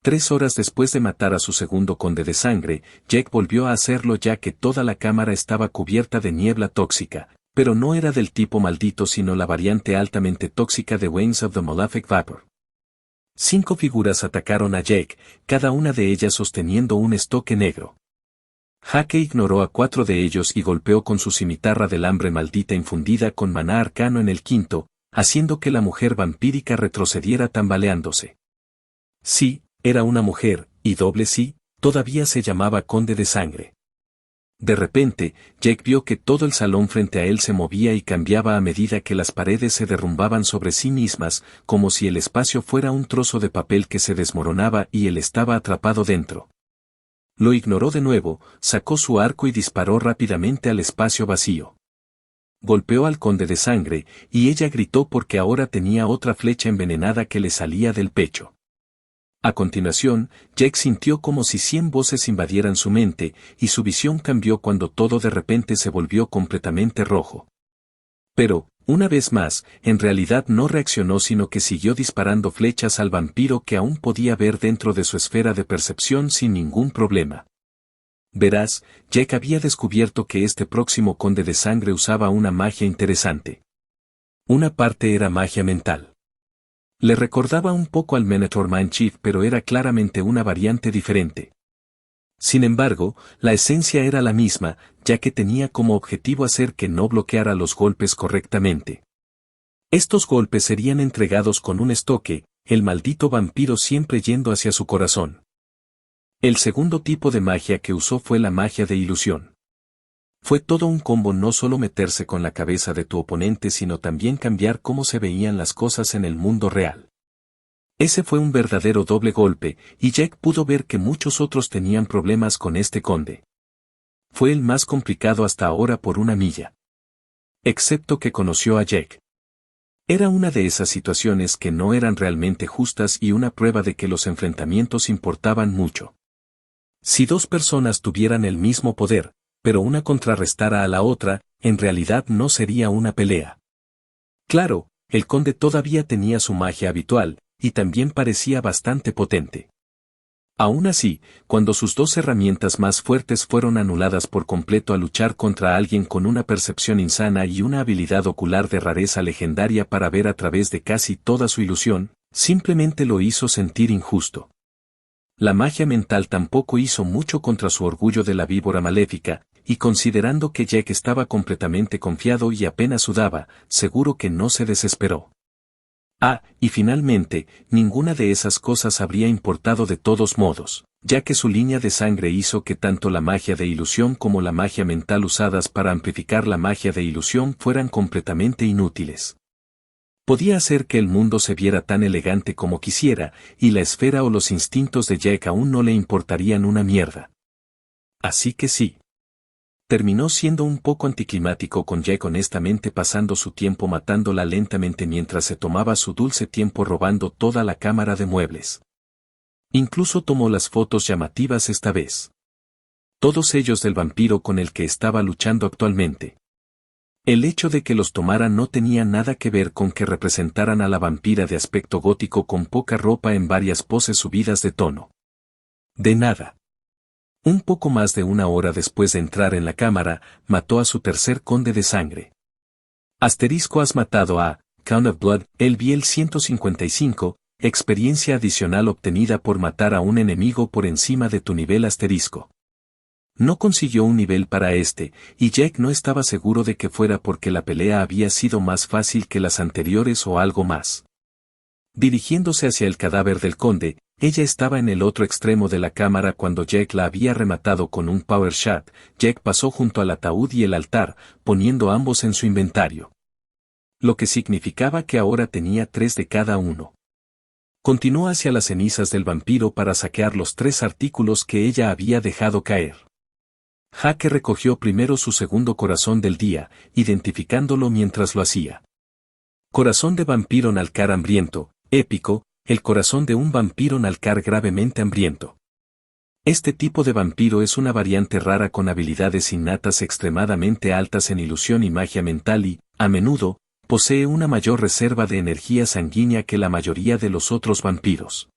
3 horas después de matar a su segundo conde de sangre, Jack volvió a hacerlo ya que toda la cámara estaba cubierta de niebla tóxica, pero no era del tipo maldito sino la variante altamente tóxica de Wings of the Malefic Vapor. 5 figuras atacaron a Jack, cada una de ellas sosteniendo un estoque negro. Jake ignoró a 4 de ellos y golpeó con su cimitarra del hambre maldita infundida con maná arcano en el quinto, haciendo que la mujer vampírica retrocediera tambaleándose. Sí, era una mujer, y doble sí, todavía se llamaba Conde de Sangre. De repente, Jack vio que todo el salón frente a él se movía y cambiaba a medida que las paredes se derrumbaban sobre sí mismas, como si el espacio fuera un trozo de papel que se desmoronaba y él estaba atrapado dentro. Lo ignoró de nuevo, sacó su arco y disparó rápidamente al espacio vacío. Golpeó al Conde de Sangre, y ella gritó porque ahora tenía otra flecha envenenada que le salía del pecho. A continuación, Jack sintió como si 100 voces invadieran su mente, y su visión cambió cuando todo de repente se volvió completamente rojo. Pero, una vez más, en realidad no reaccionó sino que siguió disparando flechas al vampiro que aún podía ver dentro de su esfera de percepción sin ningún problema. Verás, Jack había descubierto que este próximo conde de sangre usaba una magia interesante. Una parte era magia mental. Le recordaba un poco al Minotaur Mind Chief, pero era claramente una variante diferente. Sin embargo, la esencia era la misma, ya que tenía como objetivo hacer que no bloqueara los golpes correctamente. Estos golpes serían entregados con un estoque, el maldito vampiro siempre yendo hacia su corazón. El segundo tipo de magia que usó fue la magia de ilusión. Fue todo un combo, no solo meterse con la cabeza de tu oponente sino también cambiar cómo se veían las cosas en el mundo real. Ese fue un verdadero doble golpe, y Jack pudo ver que muchos otros tenían problemas con este conde. Fue el más complicado hasta ahora por una milla. Excepto que conoció a Jack. Era una de esas situaciones que no eran realmente justas y una prueba de que los enfrentamientos importaban mucho. Si dos personas tuvieran el mismo poder, pero una contrarrestara a la otra, en realidad no sería una pelea. Claro, el conde todavía tenía su magia habitual, y también parecía bastante potente. Aún así, cuando sus dos herramientas más fuertes fueron anuladas por completo al luchar contra alguien con una percepción insana y una habilidad ocular de rareza legendaria para ver a través de casi toda su ilusión, simplemente lo hizo sentir injusto. La magia mental tampoco hizo mucho contra su orgullo de la víbora maléfica, y considerando que Jack estaba completamente confiado y apenas sudaba, seguro que no se desesperó. Y finalmente, ninguna de esas cosas habría importado de todos modos, ya que su línea de sangre hizo que tanto la magia de ilusión como la magia mental usadas para amplificar la magia de ilusión fueran completamente inútiles. Podía hacer que el mundo se viera tan elegante como quisiera, y la esfera o los instintos de Jack aún no le importarían una mierda. Así que sí. Terminó siendo un poco anticlimático con Jack honestamente pasando su tiempo matándola lentamente mientras se tomaba su dulce tiempo robando toda la cámara de muebles. Incluso tomó las fotos llamativas esta vez. Todos ellos del vampiro con el que estaba luchando actualmente. El hecho de que los tomara no tenía nada que ver con que representaran a la vampira de aspecto gótico con poca ropa en varias poses subidas de tono. De nada. Un poco más de una hora después de entrar en la cámara, mató a su tercer conde de sangre. Asterisco has matado a Count of Blood, el Biel 155, experiencia adicional obtenida por matar a un enemigo por encima de tu nivel asterisco. No consiguió un nivel para este, y Jack no estaba seguro de que fuera porque la pelea había sido más fácil que las anteriores o algo más. Dirigiéndose hacia el cadáver del conde, ella estaba en el otro extremo de la cámara cuando Jack la había rematado con un power shot. Jack pasó junto al ataúd y el altar, poniendo ambos en su inventario. Lo que significaba que ahora tenía 3 de cada uno. Continuó hacia las cenizas del vampiro para saquear los 3 artículos que ella había dejado caer. Jack recogió primero su segundo corazón del día, identificándolo mientras lo hacía. Corazón de vampiro nalcar hambriento, épico, el corazón de un vampiro nalcar gravemente hambriento. Este tipo de vampiro es una variante rara con habilidades innatas extremadamente altas en ilusión y magia mental y, a menudo, posee una mayor reserva de energía sanguínea que la mayoría de los otros vampiros.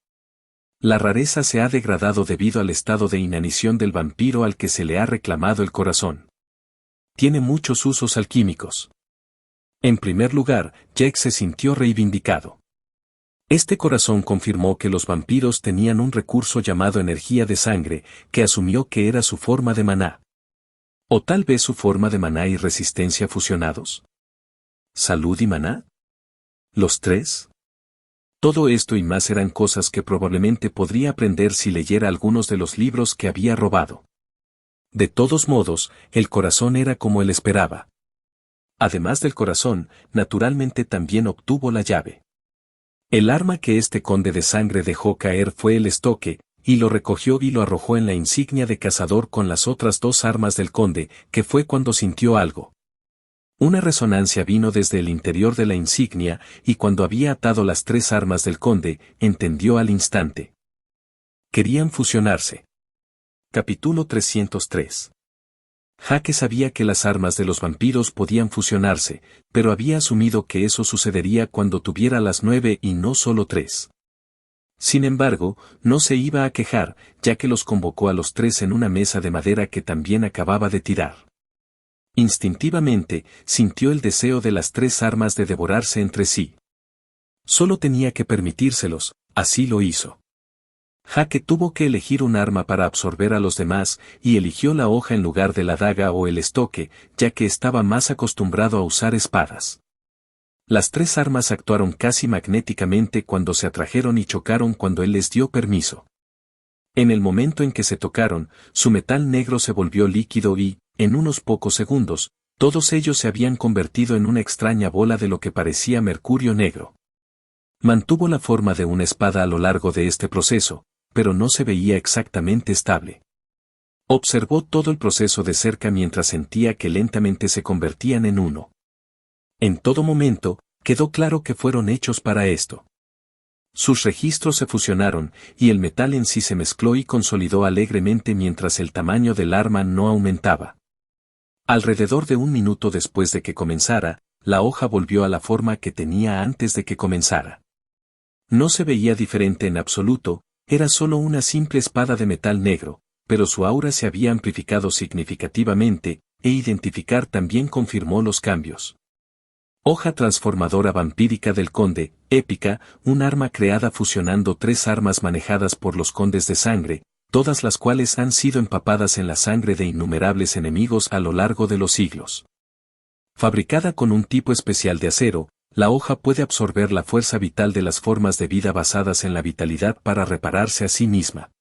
La rareza se ha degradado debido al estado de inanición del vampiro al que se le ha reclamado el corazón. Tiene muchos usos alquímicos. En primer lugar, Jack se sintió reivindicado. Este corazón confirmó que los vampiros tenían un recurso llamado energía de sangre, que asumió que era su forma de maná. O tal vez su forma de maná y resistencia fusionados. ¿Salud y maná? ¿Los 3? Todo esto y más eran cosas que probablemente podría aprender si leyera algunos de los libros que había robado. De todos modos, el corazón era como él esperaba. Además del corazón, naturalmente también obtuvo la llave. El arma que este conde de sangre dejó caer fue el estoque, y lo recogió y lo arrojó en la insignia de cazador con las otras 2 armas del conde, que fue cuando sintió algo. Una resonancia vino desde el interior de la insignia, y cuando había atado las 3 armas del conde, entendió al instante. Querían fusionarse. Capítulo 303. Jake sabía que las armas de los vampiros podían fusionarse, pero había asumido que eso sucedería cuando tuviera las 9 y no solo 3. Sin embargo, no se iba a quejar, ya que los convocó a los 3 en una mesa de madera que también acababa de tirar. Instintivamente, sintió el deseo de las 3 armas de devorarse entre sí. Solo tenía que permitírselos, así lo hizo. Jake tuvo que elegir un arma para absorber a los demás, y eligió la hoja en lugar de la daga o el estoque, ya que estaba más acostumbrado a usar espadas. Las 3 armas actuaron casi magnéticamente cuando se atrajeron y chocaron cuando él les dio permiso. En el momento en que se tocaron, su metal negro se volvió líquido y, en unos pocos segundos, todos ellos se habían convertido en una extraña bola de lo que parecía mercurio negro. Mantuvo la forma de una espada a lo largo de este proceso, pero no se veía exactamente estable. Observó todo el proceso de cerca mientras sentía que lentamente se convertían en uno. En todo momento, quedó claro que fueron hechos para esto. Sus registros se fusionaron, y el metal en sí se mezcló y consolidó alegremente mientras el tamaño del arma no aumentaba. Alrededor de un minuto después de que comenzara, la hoja volvió a la forma que tenía antes de que comenzara. No se veía diferente en absoluto, era solo una simple espada de metal negro, pero su aura se había amplificado significativamente, e identificar también confirmó los cambios. Hoja transformadora vampírica del conde, épica, un arma creada fusionando 3 armas manejadas por los condes de sangre, todas las cuales han sido empapadas en la sangre de innumerables enemigos a lo largo de los siglos. Fabricada con un tipo especial de acero, la hoja puede absorber la fuerza vital de las formas de vida basadas en la vitalidad para repararse a sí misma.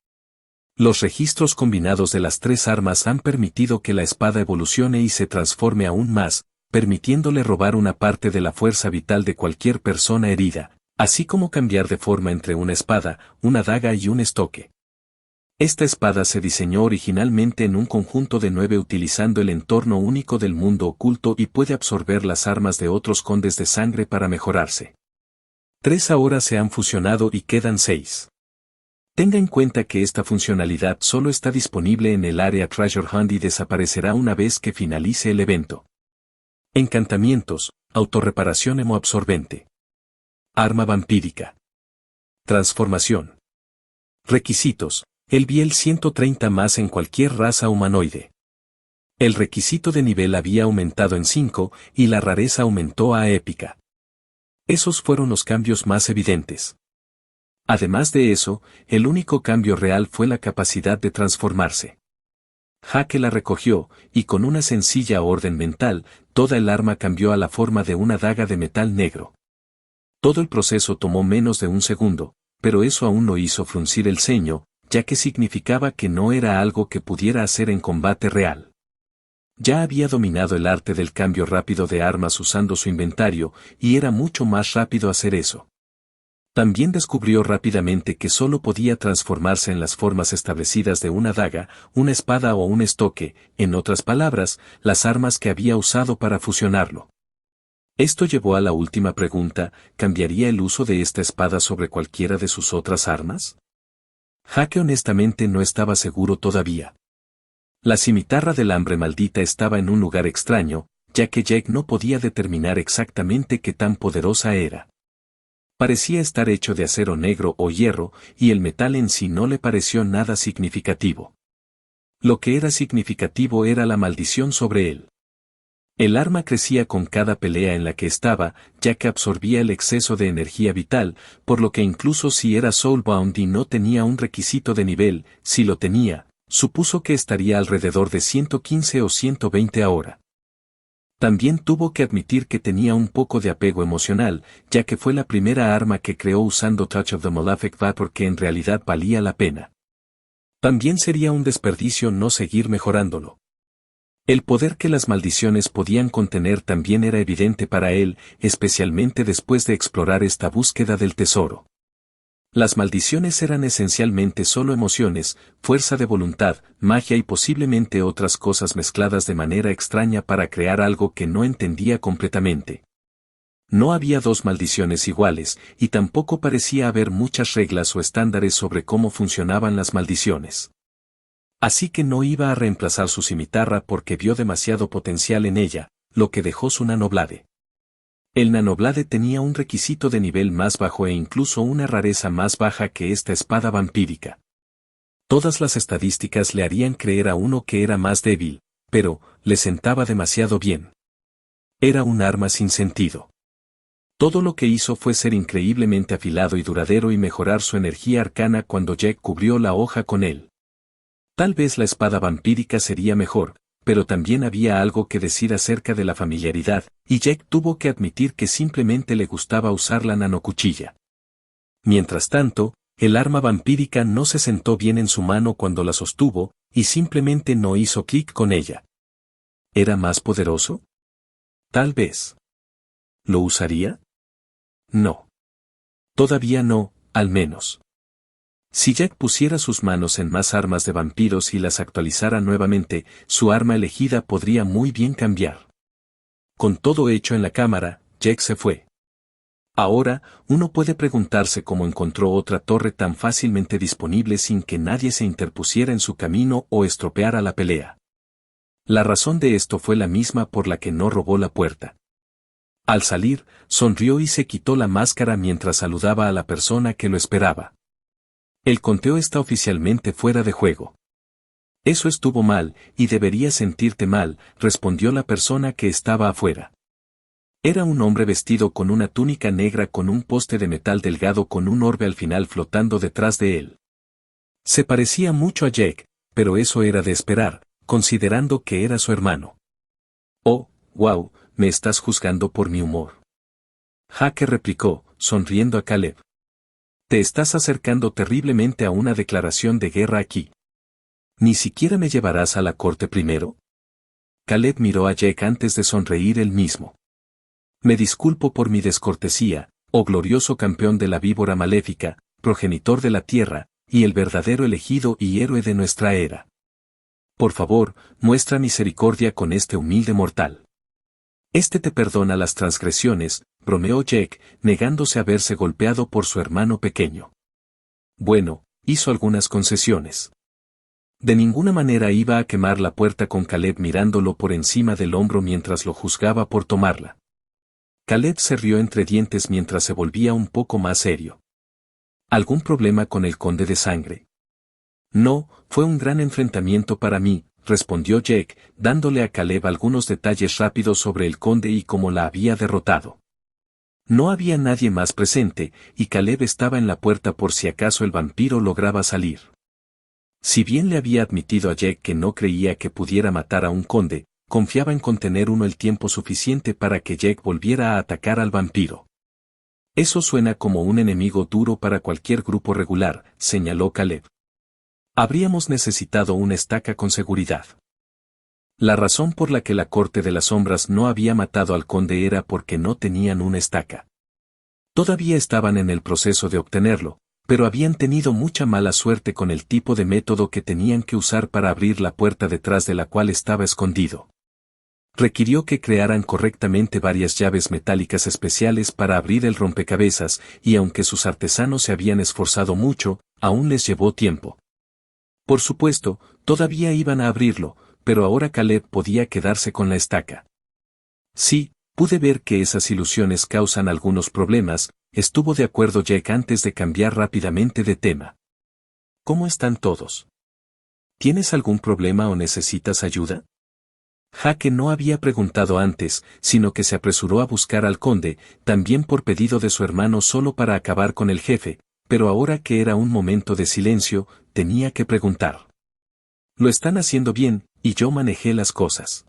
Los registros combinados de las 3 armas han permitido que la espada evolucione y se transforme aún más, permitiéndole robar una parte de la fuerza vital de cualquier persona herida, así como cambiar de forma entre una espada, una daga y un estoque. Esta espada se diseñó originalmente en un conjunto de 9 utilizando el entorno único del mundo oculto y puede absorber las armas de otros condes de sangre para mejorarse. 3 ahora se han fusionado y quedan 6. Tenga en cuenta que esta funcionalidad solo está disponible en el área Treasure Hunt y desaparecerá una vez que finalice el evento. Encantamientos, autorreparación hemoabsorbente. Arma vampírica. Transformación. Requisitos. El Biel 130 más en cualquier raza humanoide. El requisito de nivel había aumentado en 5, y la rareza aumentó a épica. Esos fueron los cambios más evidentes. Además de eso, el único cambio real fue la capacidad de transformarse. Jake la recogió, y con una sencilla orden mental, toda el arma cambió a la forma de una daga de metal negro. Todo el proceso tomó menos de un segundo, pero eso aún no hizo fruncir el ceño, ya que significaba que no era algo que pudiera hacer en combate real. Ya había dominado el arte del cambio rápido de armas usando su inventario, y era mucho más rápido hacer eso. También descubrió rápidamente que solo podía transformarse en las formas establecidas de una daga, una espada o un estoque, en otras palabras, las armas que había usado para fusionarlo. Esto llevó a la última pregunta, ¿cambiaría el uso de esta espada sobre cualquiera de sus otras armas? Jake honestamente no estaba seguro todavía. La cimitarra del hambre maldita estaba en un lugar extraño, ya que Jake no podía determinar exactamente qué tan poderosa era. Parecía estar hecho de acero negro o hierro, y el metal en sí no le pareció nada significativo. Lo que era significativo era la maldición sobre él. El arma crecía con cada pelea en la que estaba, ya que absorbía el exceso de energía vital, por lo que incluso si era Soulbound y no tenía un requisito de nivel, si lo tenía, supuso que estaría alrededor de 115 o 120 ahora. También tuvo que admitir que tenía un poco de apego emocional, ya que fue la primera arma que creó usando Touch of the Malefic Vapor que en realidad valía la pena. También sería un desperdicio no seguir mejorándolo. El poder que las maldiciones podían contener también era evidente para él, especialmente después de explorar esta búsqueda del tesoro. Las maldiciones eran esencialmente solo emociones, fuerza de voluntad, magia y posiblemente otras cosas mezcladas de manera extraña para crear algo que no entendía completamente. No había dos maldiciones iguales, y tampoco parecía haber muchas reglas o estándares sobre cómo funcionaban las maldiciones. Así que no iba a reemplazar su cimitarra porque vio demasiado potencial en ella, lo que dejó su nanoblade. El nanoblade tenía un requisito de nivel más bajo e incluso una rareza más baja que esta espada vampírica. Todas las estadísticas le harían creer a uno que era más débil, pero le sentaba demasiado bien. Era un arma sin sentido. Todo lo que hizo fue ser increíblemente afilado y duradero y mejorar su energía arcana cuando Jack cubrió la hoja con él. Tal vez la espada vampírica sería mejor, pero también había algo que decir acerca de la familiaridad, y Jack tuvo que admitir que simplemente le gustaba usar la nanocuchilla. Mientras tanto, el arma vampírica no se sentó bien en su mano cuando la sostuvo, y simplemente no hizo clic con ella. ¿Era más poderoso? Tal vez. ¿Lo usaría? No. Todavía no, al menos. Si Jack pusiera sus manos en más armas de vampiros y las actualizara nuevamente, su arma elegida podría muy bien cambiar. Con todo hecho en la cámara, Jack se fue. Ahora, uno puede preguntarse cómo encontró otra torre tan fácilmente disponible sin que nadie se interpusiera en su camino o estropeara la pelea. La razón de esto fue la misma por la que no robó la puerta. Al salir, sonrió y se quitó la máscara mientras saludaba a la persona que lo esperaba. El conteo está oficialmente fuera de juego. Eso estuvo mal, y deberías sentirte mal, respondió la persona que estaba afuera. Era un hombre vestido con una túnica negra con un poste de metal delgado con un orbe al final flotando detrás de él. Se parecía mucho a Jack, pero eso era de esperar, considerando que era su hermano. Oh, wow, me estás juzgando por mi humor. Jake replicó, sonriendo a Caleb. Te estás acercando terriblemente a una declaración de guerra aquí. ¿Ni siquiera me llevarás a la corte primero? Caleb miró a Jack antes de sonreír él mismo. Me disculpo por mi descortesía, oh glorioso campeón de la víbora maléfica, progenitor de la tierra, y el verdadero elegido y héroe de nuestra era. Por favor, muestra misericordia con este humilde mortal. Este te perdona las transgresiones, bromeó Jack, negándose a verse golpeado por su hermano pequeño. Bueno, hizo algunas concesiones. De ninguna manera iba a quemar la puerta con Caleb mirándolo por encima del hombro mientras lo juzgaba por tomarla. Caleb se rió entre dientes mientras se volvía un poco más serio. ¿Algún problema con el conde de sangre? No, fue un gran enfrentamiento para mí, respondió Jack, dándole a Caleb algunos detalles rápidos sobre el conde y cómo la había derrotado. No había nadie más presente, y Caleb estaba en la puerta por si acaso el vampiro lograba salir. Si bien le había admitido a Jack que no creía que pudiera matar a un conde, confiaba en contener uno el tiempo suficiente para que Jack volviera a atacar al vampiro. Eso suena como un enemigo duro para cualquier grupo regular, señaló Caleb. Habríamos necesitado una estaca con seguridad. La razón por la que la Corte de las Sombras no había matado al conde era porque no tenían una estaca. Todavía estaban en el proceso de obtenerlo, pero habían tenido mucha mala suerte con el tipo de método que tenían que usar para abrir la puerta detrás de la cual estaba escondido. Requirió que crearan correctamente varias llaves metálicas especiales para abrir el rompecabezas, y aunque sus artesanos se habían esforzado mucho, aún les llevó tiempo. Por supuesto, todavía iban a abrirlo, pero ahora Caleb podía quedarse con la estaca. Sí, pude ver que esas ilusiones causan algunos problemas, estuvo de acuerdo Jack antes de cambiar rápidamente de tema. ¿Cómo están todos? ¿Tienes algún problema o necesitas ayuda? Jake no había preguntado antes, sino que se apresuró a buscar al conde, también por pedido de su hermano solo para acabar con el jefe, pero ahora que era un momento de silencio, tenía que preguntar. Lo están haciendo bien, y yo manejé las cosas.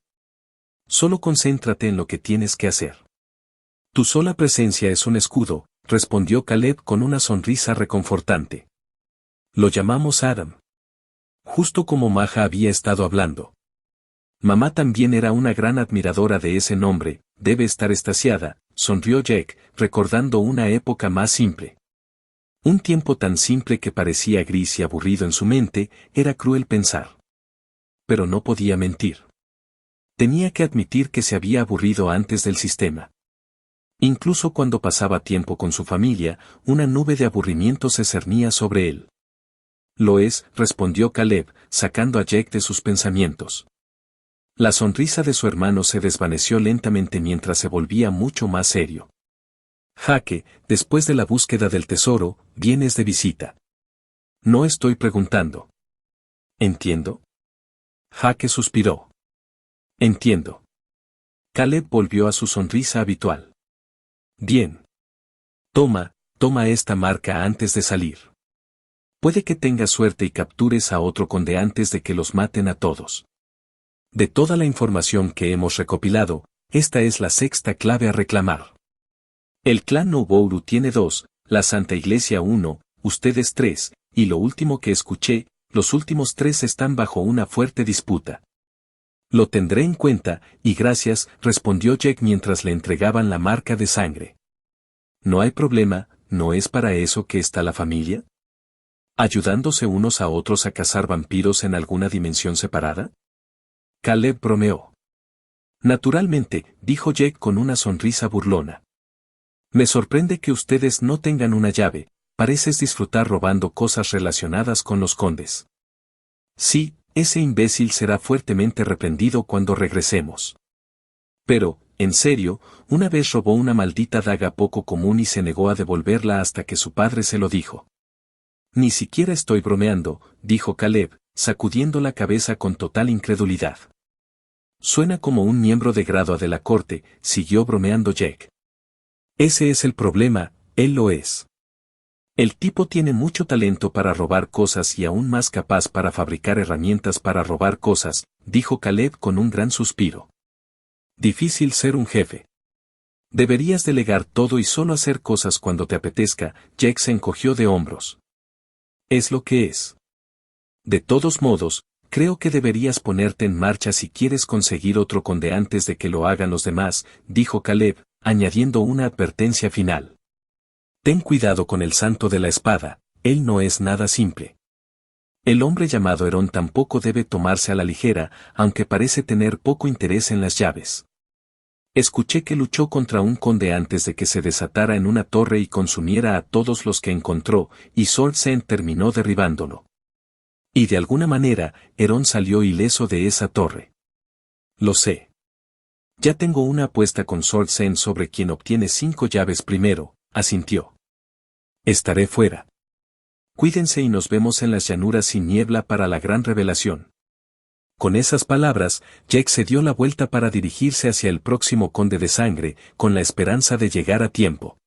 Solo concéntrate en lo que tienes que hacer. Tu sola presencia es un escudo, respondió Caleb con una sonrisa reconfortante. Lo llamamos Adam. Justo como Maja había estado hablando. Mamá también era una gran admiradora de ese nombre, debe estar extasiada, sonrió Jack, recordando una época más simple. Un tiempo tan simple que parecía gris y aburrido en su mente, era cruel pensar. Pero no podía mentir. Tenía que admitir que se había aburrido antes del sistema. Incluso cuando pasaba tiempo con su familia, una nube de aburrimiento se cernía sobre él. Lo es, respondió Caleb, sacando a Jake de sus pensamientos. La sonrisa de su hermano se desvaneció lentamente mientras se volvía mucho más serio. Jake, después de la búsqueda del tesoro, vienes de visita. No estoy preguntando. ¿Entiendo? Jake suspiró. Entiendo. Caleb volvió a su sonrisa habitual. Bien. Toma esta marca antes de salir. Puede que tengas suerte y captures a otro conde antes de que los maten a todos. De toda la información que hemos recopilado, esta es la sexta clave a reclamar. El clan Noboru tiene 2, la Santa Iglesia 1, ustedes 3, y lo último que escuché, los últimos 3 están bajo una fuerte disputa. Lo tendré en cuenta, y gracias, respondió Jake mientras le entregaban la marca de sangre. No hay problema, ¿no es para eso que está la familia? ¿Ayudándose unos a otros a cazar vampiros en alguna dimensión separada? Caleb bromeó. Naturalmente, dijo Jake con una sonrisa burlona. Me sorprende que ustedes no tengan una llave, pareces disfrutar robando cosas relacionadas con los condes. Sí, ese imbécil será fuertemente reprendido cuando regresemos. Pero, en serio, una vez robó una maldita daga poco común y se negó a devolverla hasta que su padre se lo dijo. Ni siquiera estoy bromeando, dijo Caleb, sacudiendo la cabeza con total incredulidad. Suena como un miembro de grado de la corte, siguió bromeando Jake. Ese es el problema, él lo es. El tipo tiene mucho talento para robar cosas y aún más capaz para fabricar herramientas para robar cosas, dijo Caleb con un gran suspiro. Difícil ser un jefe. Deberías delegar todo y solo hacer cosas cuando te apetezca, Jake se encogió de hombros. Es lo que es. De todos modos, creo que deberías ponerte en marcha si quieres conseguir otro conde antes de que lo hagan los demás, dijo Caleb, añadiendo una advertencia final. Ten cuidado con el santo de la espada, él no es nada simple. El hombre llamado Herón tampoco debe tomarse a la ligera, aunque parece tener poco interés en las llaves. Escuché que luchó contra un conde antes de que se desatara en una torre y consumiera a todos los que encontró, y Sorsen terminó derribándolo. Y de alguna manera, Herón salió ileso de esa torre. Lo sé. Ya tengo una apuesta con Sorsen sobre quien obtiene 5 llaves primero, asintió. Estaré fuera. Cuídense y nos vemos en las llanuras sin niebla para la gran revelación. Con esas palabras, Jake se dio la vuelta para dirigirse hacia el próximo conde de sangre, con la esperanza de llegar a tiempo.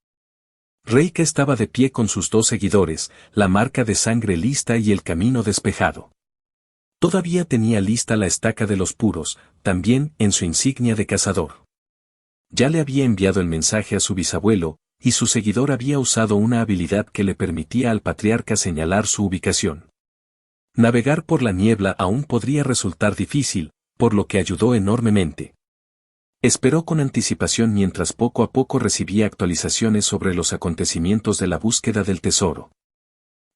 Reika estaba de pie con sus 2 seguidores, la marca de sangre lista y el camino despejado. Todavía tenía lista la estaca de los puros, también en su insignia de cazador. Ya le había enviado el mensaje a su bisabuelo, y su seguidor había usado una habilidad que le permitía al patriarca señalar su ubicación. Navegar por la niebla aún podría resultar difícil, por lo que ayudó enormemente. Esperó con anticipación mientras poco a poco recibía actualizaciones sobre los acontecimientos de la búsqueda del tesoro.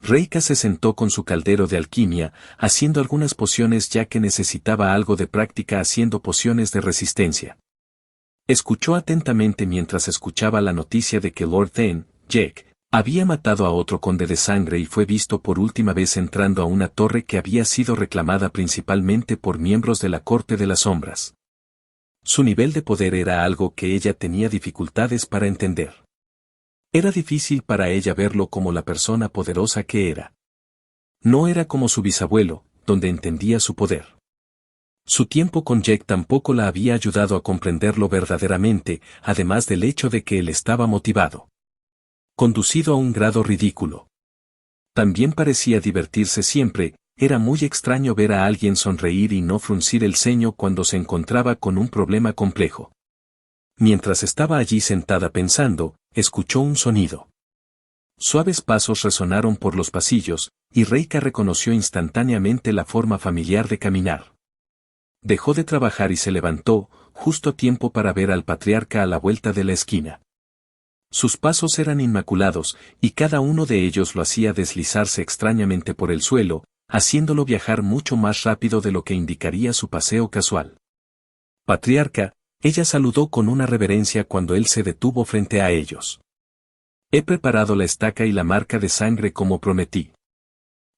Reika se sentó con su caldero de alquimia, haciendo algunas pociones ya que necesitaba algo de práctica haciendo pociones de resistencia. Escuchó atentamente mientras escuchaba la noticia de que Lord Thane, Jake, había matado a otro conde de sangre y fue visto por última vez entrando a una torre que había sido reclamada principalmente por miembros de la Corte de las Sombras. Su nivel de poder era algo que ella tenía dificultades para entender. Era difícil para ella verlo como la persona poderosa que era. No era como su bisabuelo, donde entendía su poder. Su tiempo con Jake tampoco la había ayudado a comprenderlo verdaderamente, además del hecho de que él estaba motivado. Conducido a un grado ridículo. También parecía divertirse siempre, era muy extraño ver a alguien sonreír y no fruncir el ceño cuando se encontraba con un problema complejo. Mientras estaba allí sentada pensando, escuchó un sonido. Suaves pasos resonaron por los pasillos, y Reika reconoció instantáneamente la forma familiar de caminar. Dejó de trabajar y se levantó, justo a tiempo para ver al patriarca a la vuelta de la esquina. Sus pasos eran inmaculados, y cada uno de ellos lo hacía deslizarse extrañamente por el suelo, haciéndolo viajar mucho más rápido de lo que indicaría su paseo casual. Patriarca, Ella saludó con una reverencia cuando él se detuvo frente a ellos. He preparado la estaca y la marca de sangre como prometí.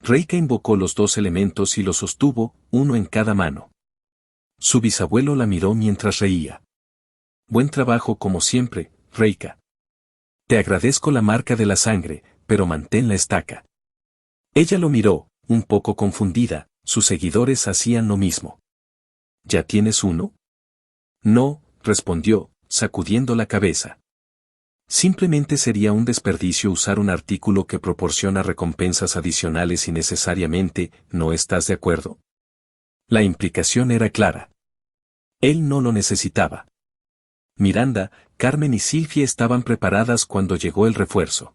Reika invocó los dos elementos y los sostuvo, uno en cada mano. Su bisabuelo la miró mientras reía. Buen trabajo como siempre, Reika. Te agradezco la marca de la sangre, pero mantén la estaca. Ella lo miró, un poco confundida, sus seguidores hacían lo mismo. ¿Ya tienes uno? No, respondió, sacudiendo la cabeza. Simplemente sería un desperdicio usar un artículo que proporciona recompensas adicionales innecesariamente, ¿no estás de acuerdo? La implicación era clara. Él no lo necesitaba. Miranda, Carmen y Silvia estaban preparadas cuando llegó el refuerzo.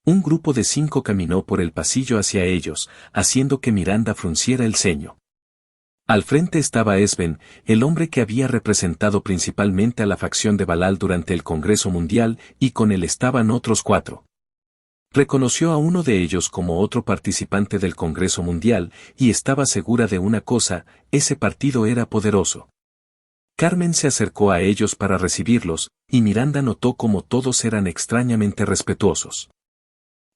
Un grupo de 5 caminó por el pasillo hacia ellos, haciendo que Miranda frunciera el ceño. Al frente estaba Esben, el hombre que había representado principalmente a la facción de Balal durante el Congreso Mundial, y con él estaban otros 4. Reconoció a uno de ellos como otro participante del Congreso Mundial, y estaba segura de una cosa, ese partido era poderoso. Carmen se acercó a ellos para recibirlos, y Miranda notó cómo todos eran extrañamente respetuosos.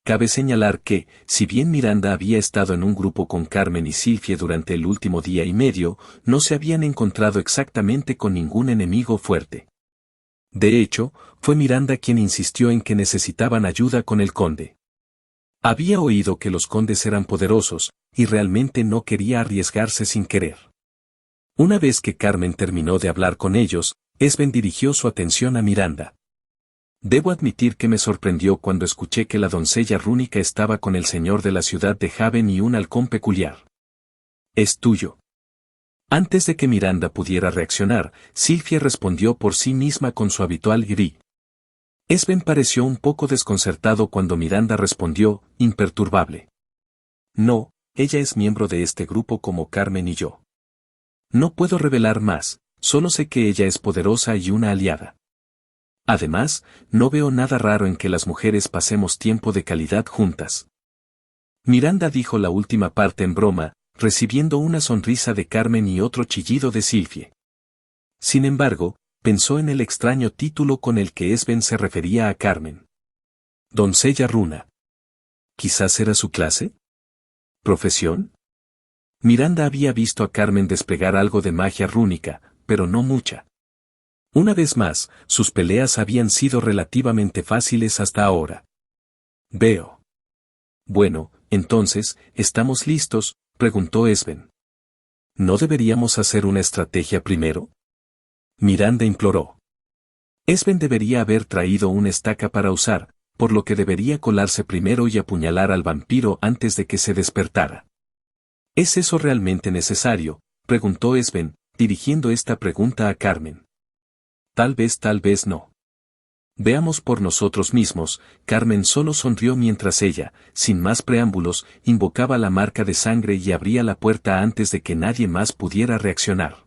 Cabe señalar que, si bien Miranda había estado en un grupo con Carmen y Silvia durante el último día y medio, no se habían encontrado exactamente con ningún enemigo fuerte. De hecho, fue Miranda quien insistió en que necesitaban ayuda con el conde. Había oído que los condes eran poderosos, y realmente no quería arriesgarse sin querer. Una vez que Carmen terminó de hablar con ellos, Esben dirigió su atención a Miranda. Debo admitir que me sorprendió cuando escuché que la doncella rúnica estaba con el señor de la ciudad de Haven y un halcón peculiar. ¿Es tuyo? Antes de que Miranda pudiera reaccionar, Silvia respondió por sí misma con su habitual grí. Esben pareció un poco desconcertado cuando Miranda respondió, imperturbable. No, ella es miembro de este grupo como Carmen y yo. No puedo revelar más, solo sé que ella es poderosa y una aliada. Además, no veo nada raro en que las mujeres pasemos tiempo de calidad juntas. Miranda dijo la última parte en broma, recibiendo una sonrisa de Carmen y otro chillido de Silvia. Sin embargo, pensó en el extraño título con el que Esben se refería a Carmen. Doncella runa. ¿Quizás era su clase? ¿Profesión? Miranda había visto a Carmen desplegar algo de magia rúnica, pero no mucha. Una vez más, sus peleas habían sido relativamente fáciles hasta ahora. Veo. Bueno, entonces, ¿estamos listos?, preguntó Esben. ¿No deberíamos hacer una estrategia primero? Miranda imploró. Esben debería haber traído una estaca para usar, por lo que debería colarse primero y apuñalar al vampiro antes de que se despertara. ¿Es eso realmente necesario?, preguntó Esben, dirigiendo esta pregunta a Carmen. Tal vez no. Veamos por nosotros mismos. Carmen solo sonrió mientras ella, sin más preámbulos, invocaba la marca de sangre y abría la puerta antes de que nadie más pudiera reaccionar.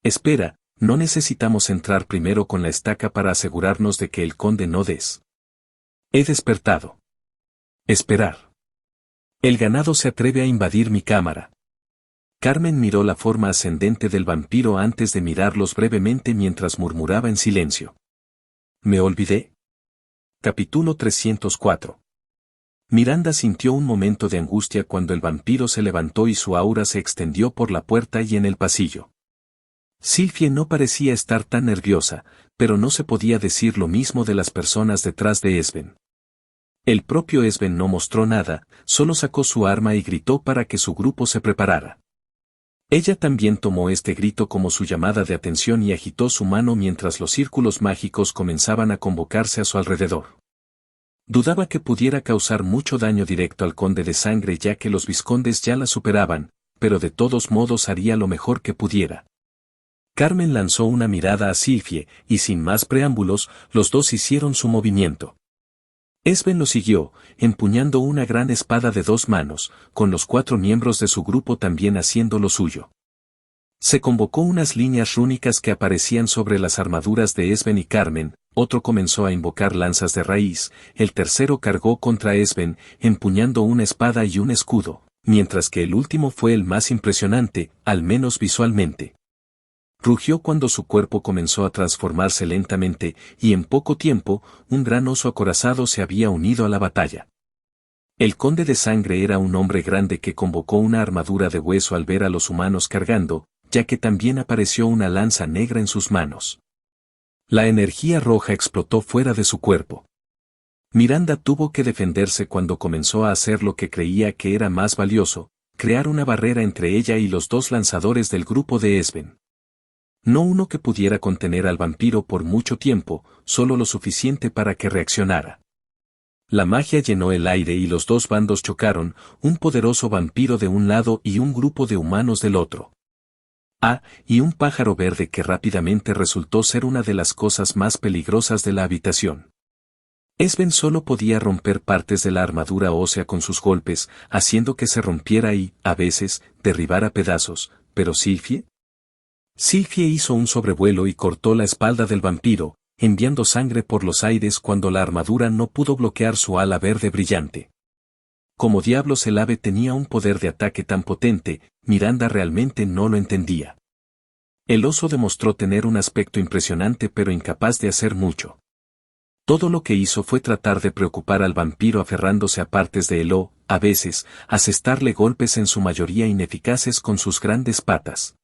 Espera, no necesitamos entrar primero con la estaca para asegurarnos de que el conde no des. He despertado. Esperar. El ganado se atreve a invadir mi cámara. Carmen miró la forma ascendente del vampiro antes de mirarlos brevemente mientras murmuraba en silencio. ¿Me olvidé? Capítulo 304. Miranda sintió un momento de angustia cuando el vampiro se levantó y su aura se extendió por la puerta y en el pasillo. Silvia no parecía estar tan nerviosa, pero no se podía decir lo mismo de las personas detrás de Esben. El propio Esben no mostró nada, solo sacó su arma y gritó para que su grupo se preparara. Ella también tomó este grito como su llamada de atención y agitó su mano mientras los círculos mágicos comenzaban a convocarse a su alrededor. Dudaba que pudiera causar mucho daño directo al conde de sangre ya que los vizcondes ya la superaban, pero de todos modos haría lo mejor que pudiera. Carmen lanzó una mirada a Silvia, y sin más preámbulos, los dos hicieron su movimiento. Esben lo siguió, empuñando una gran espada de 2 manos, con los 4 miembros de su grupo también haciendo lo suyo. Se convocó unas líneas rúnicas que aparecían sobre las armaduras de Esben y Carmen, otro comenzó a invocar lanzas de raíz, el tercero cargó contra Esben, empuñando una espada y un escudo, mientras que el último fue el más impresionante, al menos visualmente. Rugió cuando su cuerpo comenzó a transformarse lentamente, y en poco tiempo, un gran oso acorazado se había unido a la batalla. El conde de sangre era un hombre grande que convocó una armadura de hueso al ver a los humanos cargando, ya que también apareció una lanza negra en sus manos. La energía roja explotó fuera de su cuerpo. Miranda tuvo que defenderse cuando comenzó a hacer lo que creía que era más valioso, crear una barrera entre ella y los dos lanzadores del grupo de Esben. No uno que pudiera contener al vampiro por mucho tiempo, solo lo suficiente para que reaccionara. La magia llenó el aire y los dos bandos chocaron, un poderoso vampiro de un lado y un grupo de humanos del otro. Y un pájaro verde que rápidamente resultó ser una de las cosas más peligrosas de la habitación. Esben solo podía romper partes de la armadura ósea con sus golpes, haciendo que se rompiera y, a veces, derribara pedazos, pero Sylphie hizo un sobrevuelo y cortó la espalda del vampiro, enviando sangre por los aires cuando la armadura no pudo bloquear su ala verde brillante. Como diablos el ave tenía un poder de ataque tan potente, Miranda realmente no lo entendía. El oso demostró tener un aspecto impresionante pero incapaz de hacer mucho. Todo lo que hizo fue tratar de preocupar al vampiro aferrándose a partes de él o, a veces, asestarle golpes en su mayoría ineficaces con sus grandes patas.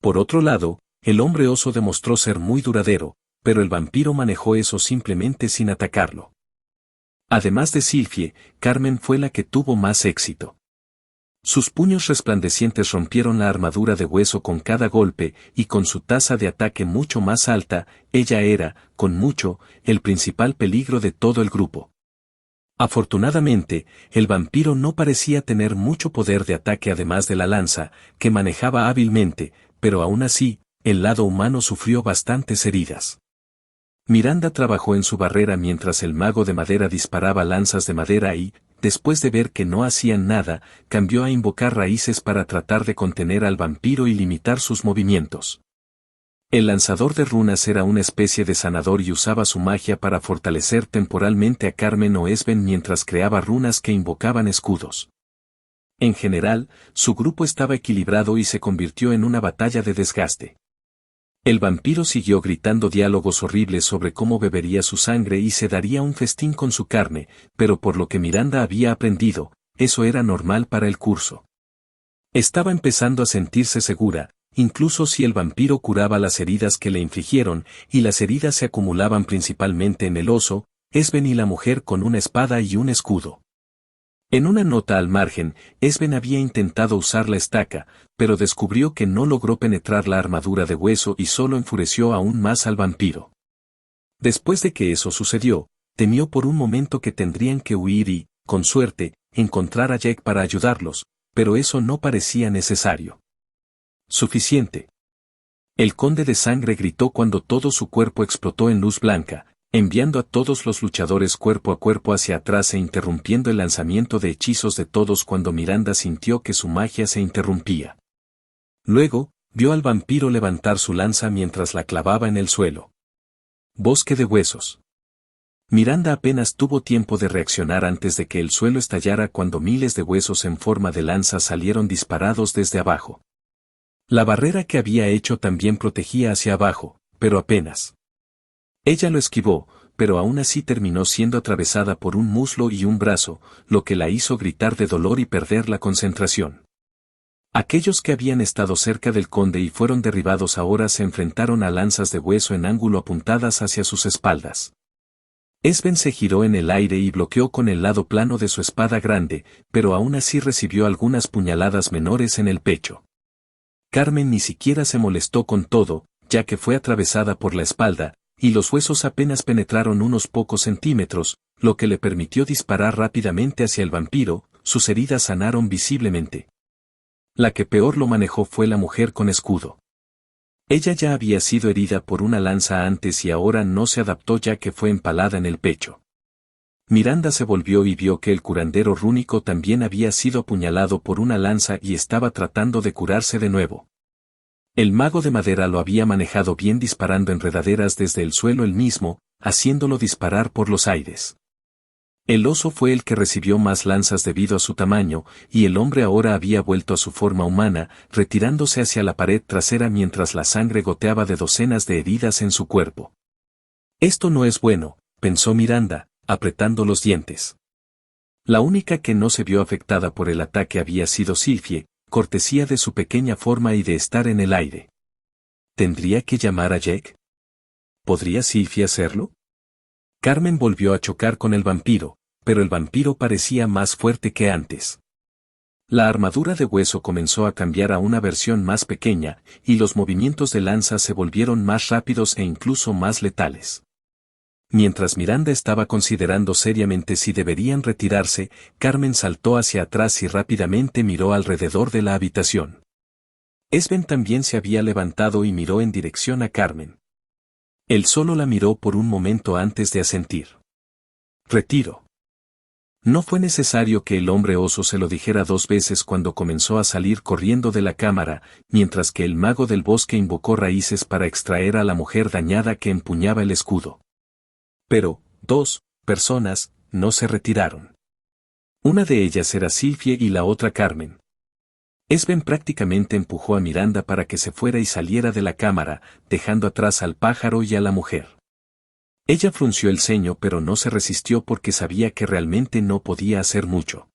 Por otro lado, el hombre oso demostró ser muy duradero, pero el vampiro manejó eso simplemente sin atacarlo. Además de Sylphie, Carmen fue la que tuvo más éxito. Sus puños resplandecientes rompieron la armadura de hueso con cada golpe, y con su tasa de ataque mucho más alta, ella era, con mucho, el principal peligro de todo el grupo. Afortunadamente, el vampiro no parecía tener mucho poder de ataque además de la lanza, que manejaba hábilmente, pero aún así, el lado humano sufrió bastantes heridas. Miranda trabajó en su barrera mientras el mago de madera disparaba lanzas de madera y, después de ver que no hacían nada, cambió a invocar raíces para tratar de contener al vampiro y limitar sus movimientos. El lanzador de runas era una especie de sanador y usaba su magia para fortalecer temporalmente a Carmen o Esben mientras creaba runas que invocaban escudos. En general, su grupo estaba equilibrado y se convirtió en una batalla de desgaste. El vampiro siguió gritando diálogos horribles sobre cómo bebería su sangre y se daría un festín con su carne, pero por lo que Miranda había aprendido, eso era normal para el curso. Estaba empezando a sentirse segura, incluso si el vampiro curaba las heridas que le infligieron, y las heridas se acumulaban principalmente en el oso, Esben y la mujer con una espada y un escudo. En una nota al margen, Esben había intentado usar la estaca, pero descubrió que no logró penetrar la armadura de hueso y solo enfureció aún más al vampiro. Después de que eso sucedió, temió por un momento que tendrían que huir y, con suerte, encontrar a Jack para ayudarlos, pero eso no parecía necesario. Suficiente. El conde de sangre gritó cuando todo su cuerpo explotó en luz blanca, enviando a todos los luchadores cuerpo a cuerpo hacia atrás e interrumpiendo el lanzamiento de hechizos de todos cuando Miranda sintió que su magia se interrumpía. Luego, vio al vampiro levantar su lanza mientras la clavaba en el suelo. Bosque de huesos. Miranda apenas tuvo tiempo de reaccionar antes de que el suelo estallara cuando miles de huesos en forma de lanza salieron disparados desde abajo. La barrera que había hecho también protegía hacia abajo, pero apenas. Ella lo esquivó, pero aún así terminó siendo atravesada por un muslo y un brazo, lo que la hizo gritar de dolor y perder la concentración. Aquellos que habían estado cerca del conde y fueron derribados ahora se enfrentaron a lanzas de hueso en ángulo apuntadas hacia sus espaldas. Esben se giró en el aire y bloqueó con el lado plano de su espada grande, pero aún así recibió algunas puñaladas menores en el pecho. Carmen ni siquiera se molestó con todo, ya que fue atravesada por la espalda, y los huesos apenas penetraron unos pocos centímetros, lo que le permitió disparar rápidamente hacia el vampiro, sus heridas sanaron visiblemente. La que peor lo manejó fue la mujer con escudo. Ella ya había sido herida por una lanza antes y ahora no se adaptó ya que fue empalada en el pecho. Miranda se volvió y vio que el curandero rúnico también había sido apuñalado por una lanza y estaba tratando de curarse de nuevo. El mago de madera lo había manejado bien disparando enredaderas desde el suelo él mismo, haciéndolo disparar por los aires. El oso fue el que recibió más lanzas debido a su tamaño, y el hombre ahora había vuelto a su forma humana, retirándose hacia la pared trasera mientras la sangre goteaba de docenas de heridas en su cuerpo. Esto no es bueno, pensó Miranda, apretando los dientes. La única que no se vio afectada por el ataque había sido Sylvie, cortesía de su pequeña forma y de estar en el aire. ¿Tendría que llamar a Jake? ¿Podría Sylvie hacerlo? Carmen volvió a chocar con el vampiro, pero el vampiro parecía más fuerte que antes. La armadura de hueso comenzó a cambiar a una versión más pequeña, y los movimientos de lanza se volvieron más rápidos e incluso más letales. Mientras Miranda estaba considerando seriamente si deberían retirarse, Carmen saltó hacia atrás y rápidamente miró alrededor de la habitación. Esben también se había levantado y miró en dirección a Carmen. Él solo la miró por un momento antes de asentir. Retiro. No fue necesario que el hombre oso se lo dijera 2 veces cuando comenzó a salir corriendo de la cámara, mientras que el mago del bosque invocó raíces para extraer a la mujer dañada que empuñaba el escudo. Pero, 2 personas no se retiraron. Una de ellas era Sylvie y la otra Carmen. Esben prácticamente empujó a Miranda para que se fuera y saliera de la cámara, dejando atrás al pájaro y a la mujer. Ella frunció el ceño pero no se resistió porque sabía que realmente no podía hacer mucho.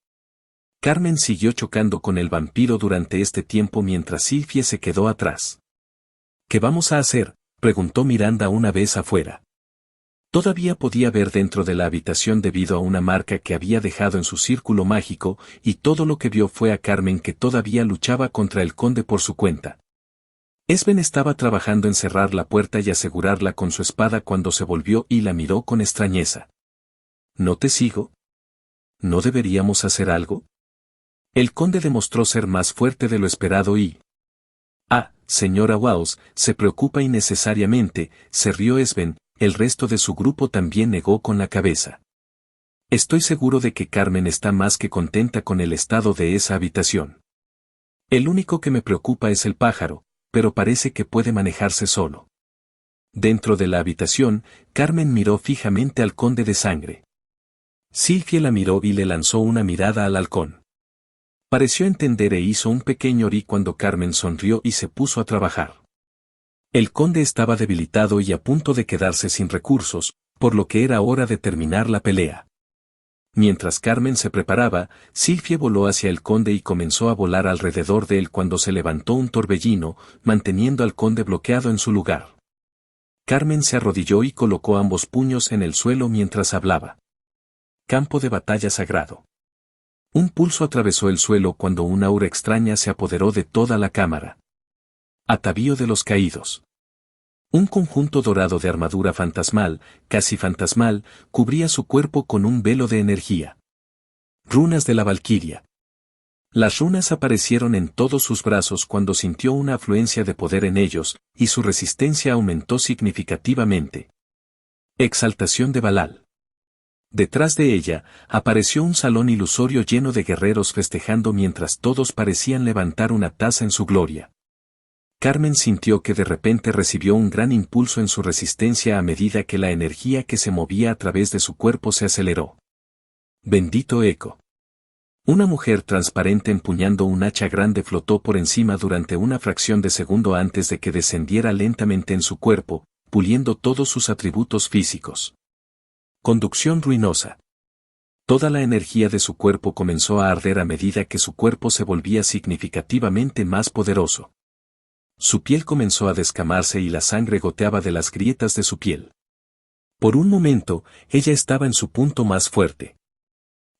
Carmen siguió chocando con el vampiro durante este tiempo mientras Sylvie se quedó atrás. ¿Qué vamos a hacer?, preguntó Miranda una vez afuera. Todavía podía ver dentro de la habitación debido a una marca que había dejado en su círculo mágico, y todo lo que vio fue a Carmen que todavía luchaba contra el conde por su cuenta. Esben estaba trabajando en cerrar la puerta y asegurarla con su espada cuando se volvió y la miró con extrañeza. ¿No te sigo? ¿No deberíamos hacer algo? El conde demostró ser más fuerte de lo esperado y... Ah, señora Waus, se preocupa innecesariamente, se rió Esben. El resto de su grupo también negó con la cabeza. Estoy seguro de que Carmen está más que contenta con el estado de esa habitación. El único que me preocupa es el pájaro, pero parece que puede manejarse solo. Dentro de la habitación, Carmen miró fijamente al conde de sangre. Sylvie la miró y le lanzó una mirada al halcón. Pareció entender e hizo un pequeño orí cuando Carmen sonrió y se puso a trabajar. El conde estaba debilitado y a punto de quedarse sin recursos, por lo que era hora de terminar la pelea. Mientras Carmen se preparaba, Sylvie voló hacia el conde y comenzó a volar alrededor de él cuando se levantó un torbellino, manteniendo al conde bloqueado en su lugar. Carmen se arrodilló y colocó ambos puños en el suelo mientras hablaba. Campo de batalla sagrado. Un pulso atravesó el suelo cuando una aura extraña se apoderó de toda la cámara. Atavío de los caídos. Un conjunto dorado de armadura fantasmal, casi fantasmal, cubría su cuerpo con un velo de energía. Runas de la Valquiria. Las runas aparecieron en todos sus brazos cuando sintió una afluencia de poder en ellos, y su resistencia aumentó significativamente. Exaltación de Balal. Detrás de ella, apareció un salón ilusorio lleno de guerreros festejando mientras todos parecían levantar una taza en su gloria. Carmen sintió que de repente recibió un gran impulso en su resistencia a medida que la energía que se movía a través de su cuerpo se aceleró. Bendito eco. Una mujer transparente empuñando un hacha grande flotó por encima durante una fracción de segundo antes de que descendiera lentamente en su cuerpo, puliendo todos sus atributos físicos. Conducción ruinosa. Toda la energía de su cuerpo comenzó a arder a medida que su cuerpo se volvía significativamente más poderoso. Su piel comenzó a descamarse y la sangre goteaba de las grietas de su piel. Por un momento, ella estaba en su punto más fuerte.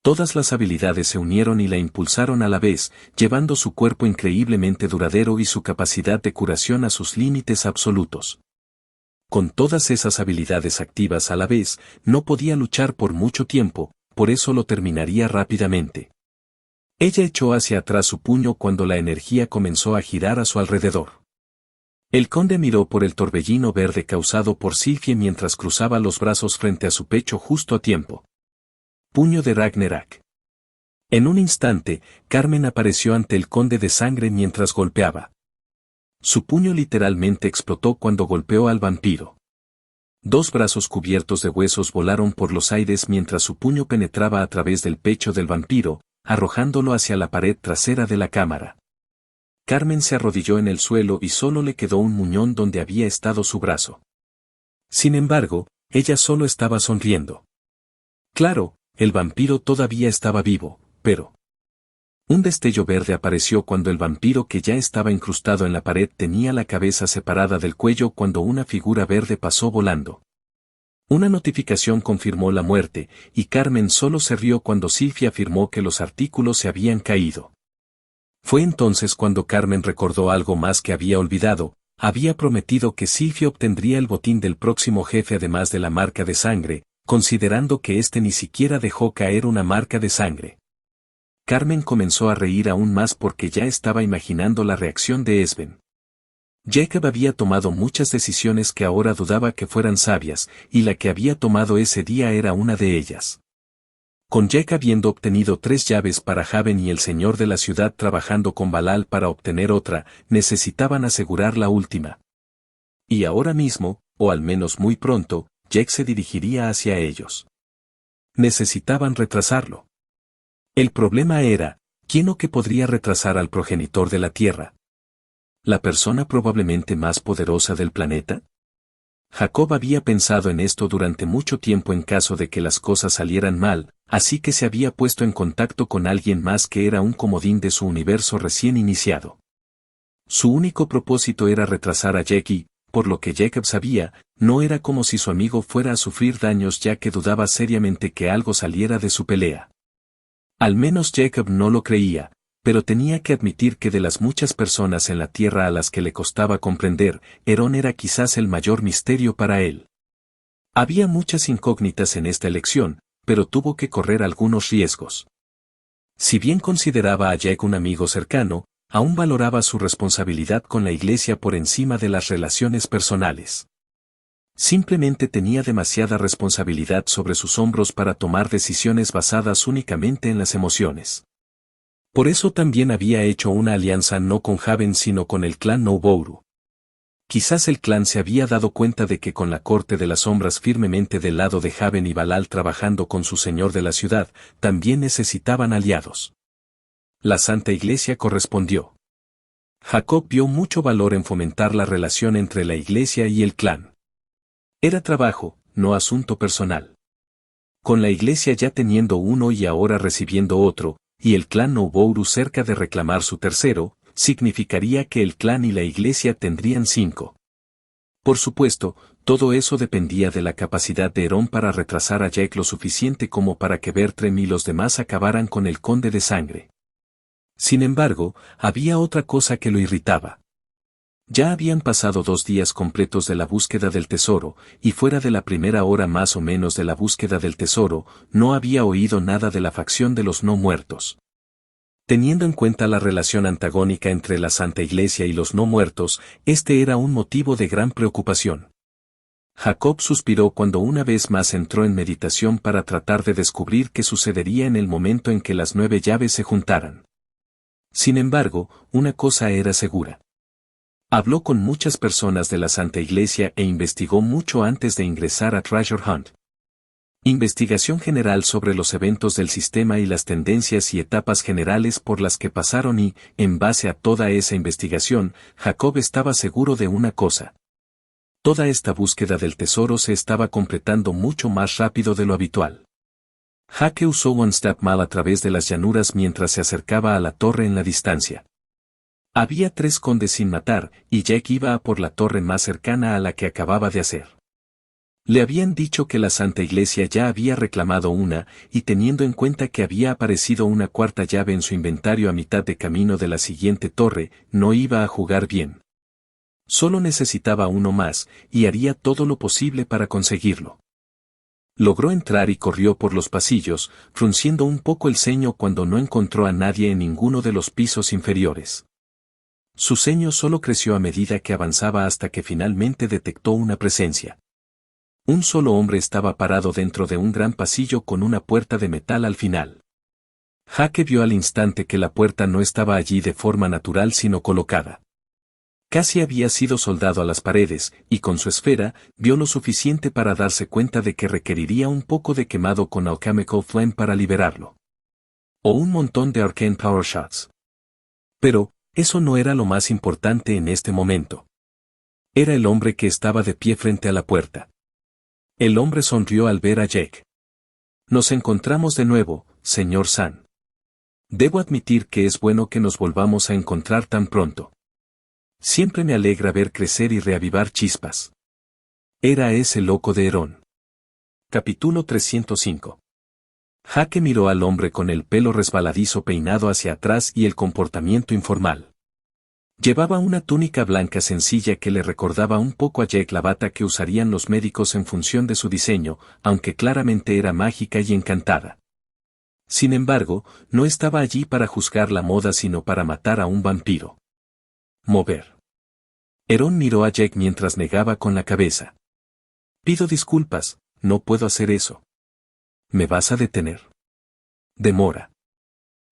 Todas las habilidades se unieron y la impulsaron a la vez, llevando su cuerpo increíblemente duradero y su capacidad de curación a sus límites absolutos. Con todas esas habilidades activas a la vez, no podía luchar por mucho tiempo, por eso lo terminaría rápidamente. Ella echó hacia atrás su puño cuando la energía comenzó a girar a su alrededor. El conde miró por el torbellino verde causado por Sylvie mientras cruzaba los brazos frente a su pecho justo a tiempo. Puño de Ragnarok. En un instante, Carmen apareció ante el conde de sangre mientras golpeaba. Su puño literalmente explotó cuando golpeó al vampiro. Dos brazos cubiertos de huesos volaron por los aires mientras su puño penetraba a través del pecho del vampiro, arrojándolo hacia la pared trasera de la cámara. Carmen se arrodilló en el suelo y solo le quedó un muñón donde había estado su brazo. Sin embargo, ella solo estaba sonriendo. Claro, el vampiro todavía estaba vivo, pero... Un destello verde apareció cuando el vampiro que ya estaba incrustado en la pared tenía la cabeza separada del cuello cuando una figura verde pasó volando. Una notificación confirmó la muerte, y Carmen solo se rió cuando Sylvie afirmó que los artículos se habían caído. Fue entonces cuando Carmen recordó algo más que había olvidado: había prometido que Sylvie obtendría el botín del próximo jefe además de la marca de sangre, considerando que éste ni siquiera dejó caer una marca de sangre. Carmen comenzó a reír aún más porque ya estaba imaginando la reacción de Esben. Jacob había tomado muchas decisiones que ahora dudaba que fueran sabias, y la que había tomado ese día era una de ellas. Con Jack habiendo obtenido 3 llaves para Haven y el señor de la ciudad trabajando con Balal para obtener otra, necesitaban asegurar la última. Y ahora mismo, o al menos muy pronto, Jack se dirigiría hacia ellos. Necesitaban retrasarlo. El problema era, ¿quién o qué podría retrasar al progenitor de la Tierra? ¿La persona probablemente más poderosa del planeta? Jacob había pensado en esto durante mucho tiempo en caso de que las cosas salieran mal, así que se había puesto en contacto con alguien más que era un comodín de su universo recién iniciado. Su único propósito era retrasar a Jackie, por lo que Jacob sabía, no era como si su amigo fuera a sufrir daños ya que dudaba seriamente que algo saliera de su pelea. Al menos Jacob no lo creía, pero tenía que admitir que de las muchas personas en la Tierra a las que le costaba comprender, Herón era quizás el mayor misterio para él. Había muchas incógnitas en esta elección, pero tuvo que correr algunos riesgos. Si bien consideraba a Jack un amigo cercano, aún valoraba su responsabilidad con la Iglesia por encima de las relaciones personales. Simplemente tenía demasiada responsabilidad sobre sus hombros para tomar decisiones basadas únicamente en las emociones. Por eso también había hecho una alianza no con Haven sino con el clan Noubouru. Quizás el clan se había dado cuenta de que con la corte de las sombras firmemente del lado de Haven y Balal trabajando con su señor de la ciudad, también necesitaban aliados. La Santa Iglesia correspondió. Jacob vio mucho valor en fomentar la relación entre la Iglesia y el clan. Era trabajo, no asunto personal. Con la Iglesia ya teniendo uno y ahora recibiendo otro, y el clan Noubouru cerca de reclamar su tercero, significaría que el clan y la Iglesia tendrían 5. Por supuesto, todo eso dependía de la capacidad de Herón para retrasar a Jack lo suficiente como para que Bertrem y los demás acabaran con el Conde de Sangre. Sin embargo, había otra cosa que lo irritaba. Ya habían pasado 2 días completos de la búsqueda del tesoro, y fuera de la primera hora más o menos de la búsqueda del tesoro, no había oído nada de la facción de los no muertos. Teniendo en cuenta la relación antagónica entre la Santa Iglesia y los no muertos, este era un motivo de gran preocupación. Jacob suspiró cuando una vez más entró en meditación para tratar de descubrir qué sucedería en el momento en que las 9 llaves se juntaran. Sin embargo, una cosa era segura. Habló con muchas personas de la Santa Iglesia e investigó mucho antes de ingresar a Treasure Hunt. Investigación general sobre los eventos del sistema y las tendencias y etapas generales por las que pasaron y, en base a toda esa investigación, Jacob estaba seguro de una cosa. Toda esta búsqueda del tesoro se estaba completando mucho más rápido de lo habitual. Jake usó One Step Mal a través de las llanuras mientras se acercaba a la torre en la distancia. Había 3 condes sin matar, y Jack iba a por la torre más cercana a la que acababa de hacer. Le habían dicho que la Santa Iglesia ya había reclamado una, y teniendo en cuenta que había aparecido una 4ª llave en su inventario a mitad de camino de la siguiente torre, no iba a jugar bien. Solo necesitaba uno más, y haría todo lo posible para conseguirlo. Logró entrar y corrió por los pasillos, frunciendo un poco el ceño cuando no encontró a nadie en ninguno de los pisos inferiores. Su ceño solo creció a medida que avanzaba hasta que finalmente detectó una presencia. Un solo hombre estaba parado dentro de un gran pasillo con una puerta de metal al final. Jake vio al instante que la puerta no estaba allí de forma natural sino colocada. Casi había sido soldado a las paredes, y con su esfera, vio lo suficiente para darse cuenta de que requeriría un poco de quemado con Alchemical Flame para liberarlo. O un montón de Arcane Power Shots. Pero, eso no era lo más importante en este momento. Era el hombre que estaba de pie frente a la puerta. El hombre sonrió al ver a Jake. Nos encontramos de nuevo, señor San. Debo admitir que es bueno que nos volvamos a encontrar tan pronto. Siempre me alegra ver crecer y reavivar chispas. Era ese loco de Herón. Capítulo 305. Jake miró al hombre con el pelo resbaladizo peinado hacia atrás y el comportamiento informal. Llevaba una túnica blanca sencilla que le recordaba un poco a Jake la bata que usarían los médicos en función de su diseño, aunque claramente era mágica y encantada. Sin embargo, no estaba allí para juzgar la moda sino para matar a un vampiro. Mover. Herón miró a Jake mientras negaba con la cabeza. Pido disculpas, no puedo hacer eso. ¿Me vas a detener? Demora.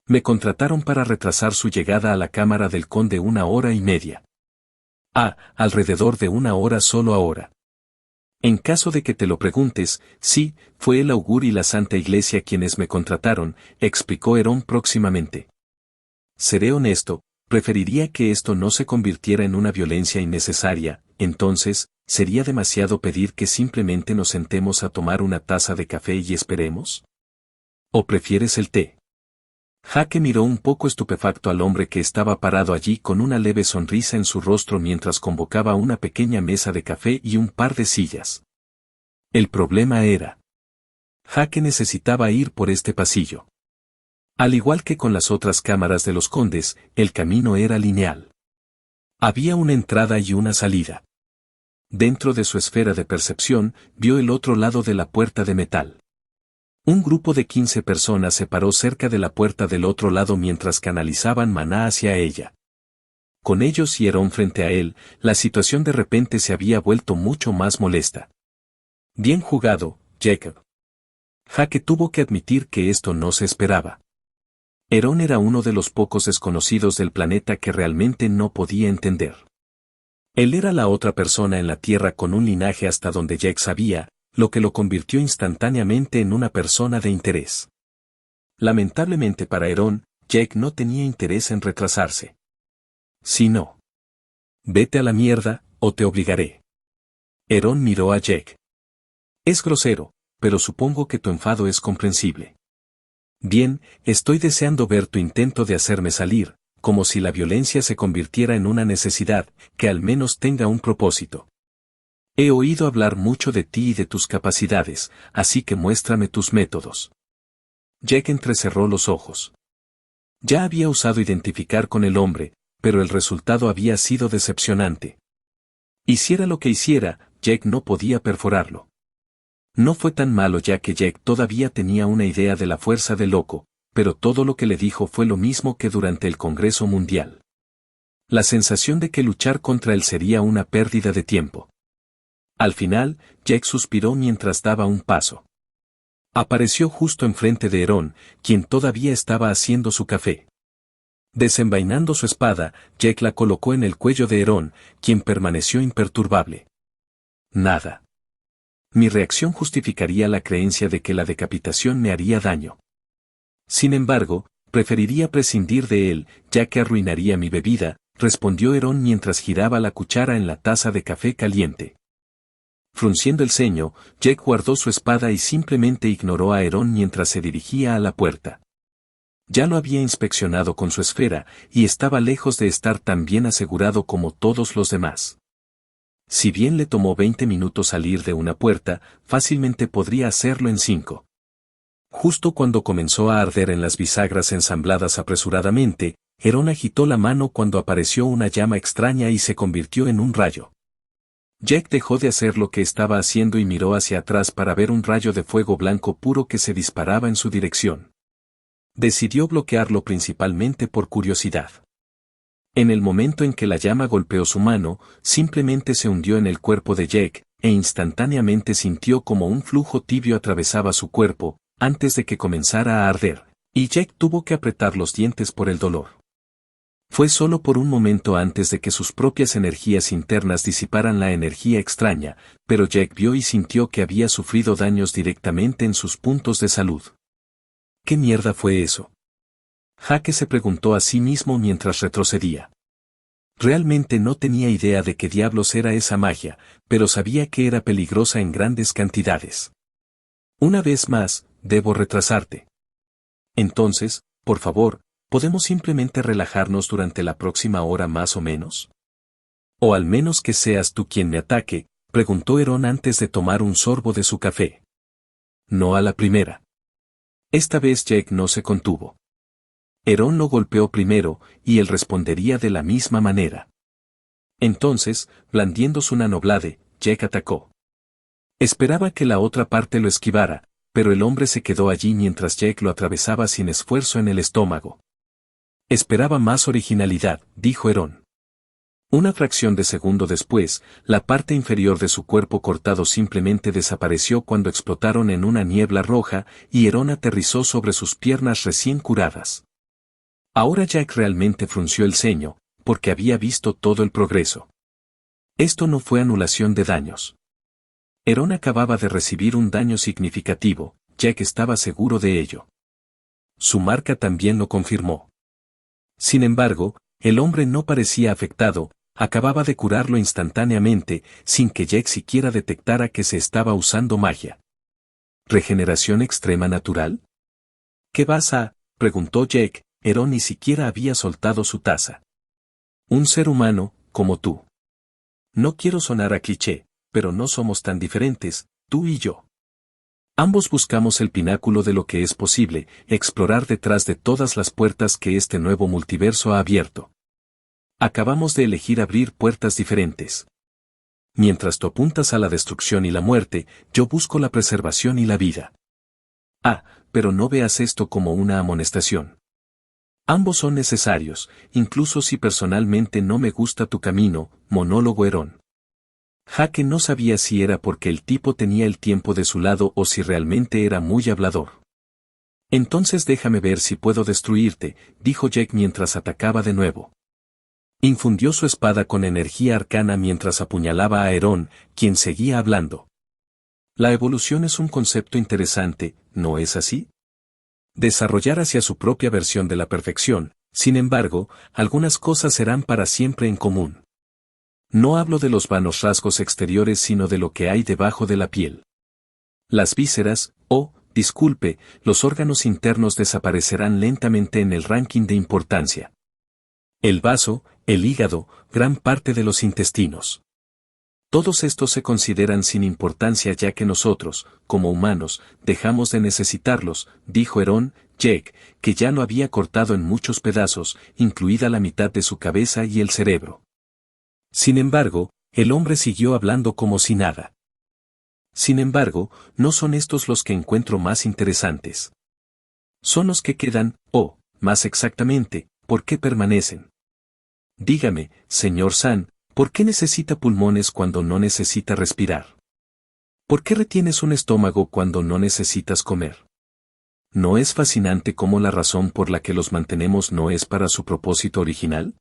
Me contrataron para retrasar su llegada a la cámara del conde 1 hora y media. Alrededor de 1 hora solo ahora. En caso de que te lo preguntes, sí, fue el augur y la Santa Iglesia quienes me contrataron, explicó Herón próximamente. Seré honesto, preferiría que esto no se convirtiera en una violencia innecesaria, entonces, ¿sería demasiado pedir que simplemente nos sentemos a tomar una taza de café y esperemos? ¿O prefieres el té? Jake miró un poco estupefacto al hombre que estaba parado allí con una leve sonrisa en su rostro mientras convocaba una pequeña mesa de café y un par de sillas. El problema era: Jake necesitaba ir por este pasillo. Al igual que con las otras cámaras de los condes, el camino era lineal. Había una entrada y una salida. Dentro de su esfera de percepción, vio el otro lado de la puerta de metal. Un grupo de 15 personas se paró cerca de la puerta del otro lado mientras canalizaban maná hacia ella. Con ellos y Herón frente a él, la situación de repente se había vuelto mucho más molesta. Bien jugado, Jacob. Jake tuvo que admitir que esto no se esperaba. Herón era uno de los pocos desconocidos del planeta que realmente no podía entender. Él era la otra persona en la Tierra con un linaje hasta donde Jake sabía, lo que lo convirtió instantáneamente en una persona de interés. Lamentablemente para Herón, Jake no tenía interés en retrasarse. Si no. Vete a la mierda, o te obligaré. Herón miró a Jake. Es grosero, pero supongo que tu enfado es comprensible. Bien, estoy deseando ver tu intento de hacerme salir, como si la violencia se convirtiera en una necesidad, que al menos tenga un propósito. He oído hablar mucho de ti y de tus capacidades, así que muéstrame tus métodos. Jake entrecerró los ojos. Ya había usado identificar con el hombre, pero el resultado había sido decepcionante. Hiciera lo que hiciera, Jake no podía perforarlo. No fue tan malo ya que Jake todavía tenía una idea de la fuerza del loco, pero todo lo que le dijo fue lo mismo que durante el Congreso Mundial. La sensación de que luchar contra él sería una pérdida de tiempo. Al final, Jake suspiró mientras daba un paso. Apareció justo enfrente de Herón, quien todavía estaba haciendo su café. Desenvainando su espada, Jake la colocó en el cuello de Herón, quien permaneció imperturbable. Nada. Mi reacción justificaría la creencia de que la decapitación me haría daño. Sin embargo, preferiría prescindir de él, ya que arruinaría mi bebida, respondió Herón mientras giraba la cuchara en la taza de café caliente. Frunciendo el ceño, Jake guardó su espada y simplemente ignoró a Herón mientras se dirigía a la puerta. Ya lo había inspeccionado con su esfera, y estaba lejos de estar tan bien asegurado como todos los demás. Si bien le tomó 20 minutos salir de una puerta, fácilmente podría hacerlo en 5. Justo cuando comenzó a arder en las bisagras ensambladas apresuradamente, Herón agitó la mano cuando apareció una llama extraña y se convirtió en un rayo. Jake dejó de hacer lo que estaba haciendo y miró hacia atrás para ver un rayo de fuego blanco puro que se disparaba en su dirección. Decidió bloquearlo principalmente por curiosidad. En el momento en que la llama golpeó su mano, simplemente se hundió en el cuerpo de Jake, e instantáneamente sintió como un flujo tibio atravesaba su cuerpo, antes de que comenzara a arder, y Jake tuvo que apretar los dientes por el dolor. Fue solo por un momento antes de que sus propias energías internas disiparan la energía extraña, pero Jack vio y sintió que había sufrido daños directamente en sus puntos de salud. ¿Qué mierda fue eso? Jake se preguntó a sí mismo mientras retrocedía. Realmente no tenía idea de qué diablos era esa magia, pero sabía que era peligrosa en grandes cantidades. Una vez más, debo retrasarte. Entonces, por favor, ¿podemos simplemente relajarnos durante la próxima hora más o menos? O al menos que seas tú quien me ataque, preguntó Herón antes de tomar un sorbo de su café. No a la primera. Esta vez Jack no se contuvo. Herón lo golpeó primero, y él respondería de la misma manera. Entonces, blandiendo su nanoblade, Jack atacó. Esperaba que la otra parte lo esquivara, pero el hombre se quedó allí mientras Jack lo atravesaba sin esfuerzo en el estómago. Esperaba más originalidad, dijo Herón. Una fracción de segundo después, la parte inferior de su cuerpo cortado simplemente desapareció cuando explotaron en una niebla roja, y Herón aterrizó sobre sus piernas recién curadas. Ahora Jack realmente frunció el ceño, porque había visto todo el progreso. Esto no fue anulación de daños. Herón acababa de recibir un daño significativo, Jack estaba seguro de ello. Su marca también lo confirmó. Sin embargo, el hombre no parecía afectado, acababa de curarlo instantáneamente, sin que Jack siquiera detectara que se estaba usando magia. ¿Regeneración extrema natural? ¿Qué vas a? Preguntó Jack. Herón ni siquiera había soltado su taza. Un ser humano, como tú. No quiero sonar a cliché, pero no somos tan diferentes, tú y yo. Ambos buscamos el pináculo de lo que es posible, explorar detrás de todas las puertas que este nuevo multiverso ha abierto. Acabamos de elegir abrir puertas diferentes. Mientras tú apuntas a la destrucción y la muerte, yo busco la preservación y la vida. Ah, pero no veas esto como una amonestación. Ambos son necesarios, incluso si personalmente no me gusta tu camino, monólogo Herón. Jake no sabía si era porque el tipo tenía el tiempo de su lado o si realmente era muy hablador. Entonces déjame ver si puedo destruirte, dijo Jack mientras atacaba de nuevo. Infundió su espada con energía arcana mientras apuñalaba a Herón, quien seguía hablando. La evolución es un concepto interesante, ¿no es así? Desarrollar hacia su propia versión de la perfección, sin embargo, algunas cosas serán para siempre en común. No hablo de los vanos rasgos exteriores sino de lo que hay debajo de la piel. Las vísceras, disculpe, los órganos internos desaparecerán lentamente en el ranking de importancia. El vaso, el hígado, gran parte de los intestinos. Todos estos se consideran sin importancia ya que nosotros, como humanos, dejamos de necesitarlos, dijo Herón, Jack, que ya lo había cortado en muchos pedazos, incluida la mitad de su cabeza y el cerebro. Sin embargo, el hombre siguió hablando como si nada. Sin embargo, no son estos los que encuentro más interesantes. Son los que quedan, más exactamente, ¿por qué permanecen? Dígame, señor San, ¿por qué necesita pulmones cuando no necesita respirar? ¿Por qué retienes un estómago cuando no necesitas comer? ¿No es fascinante cómo la razón por la que los mantenemos no es para su propósito original?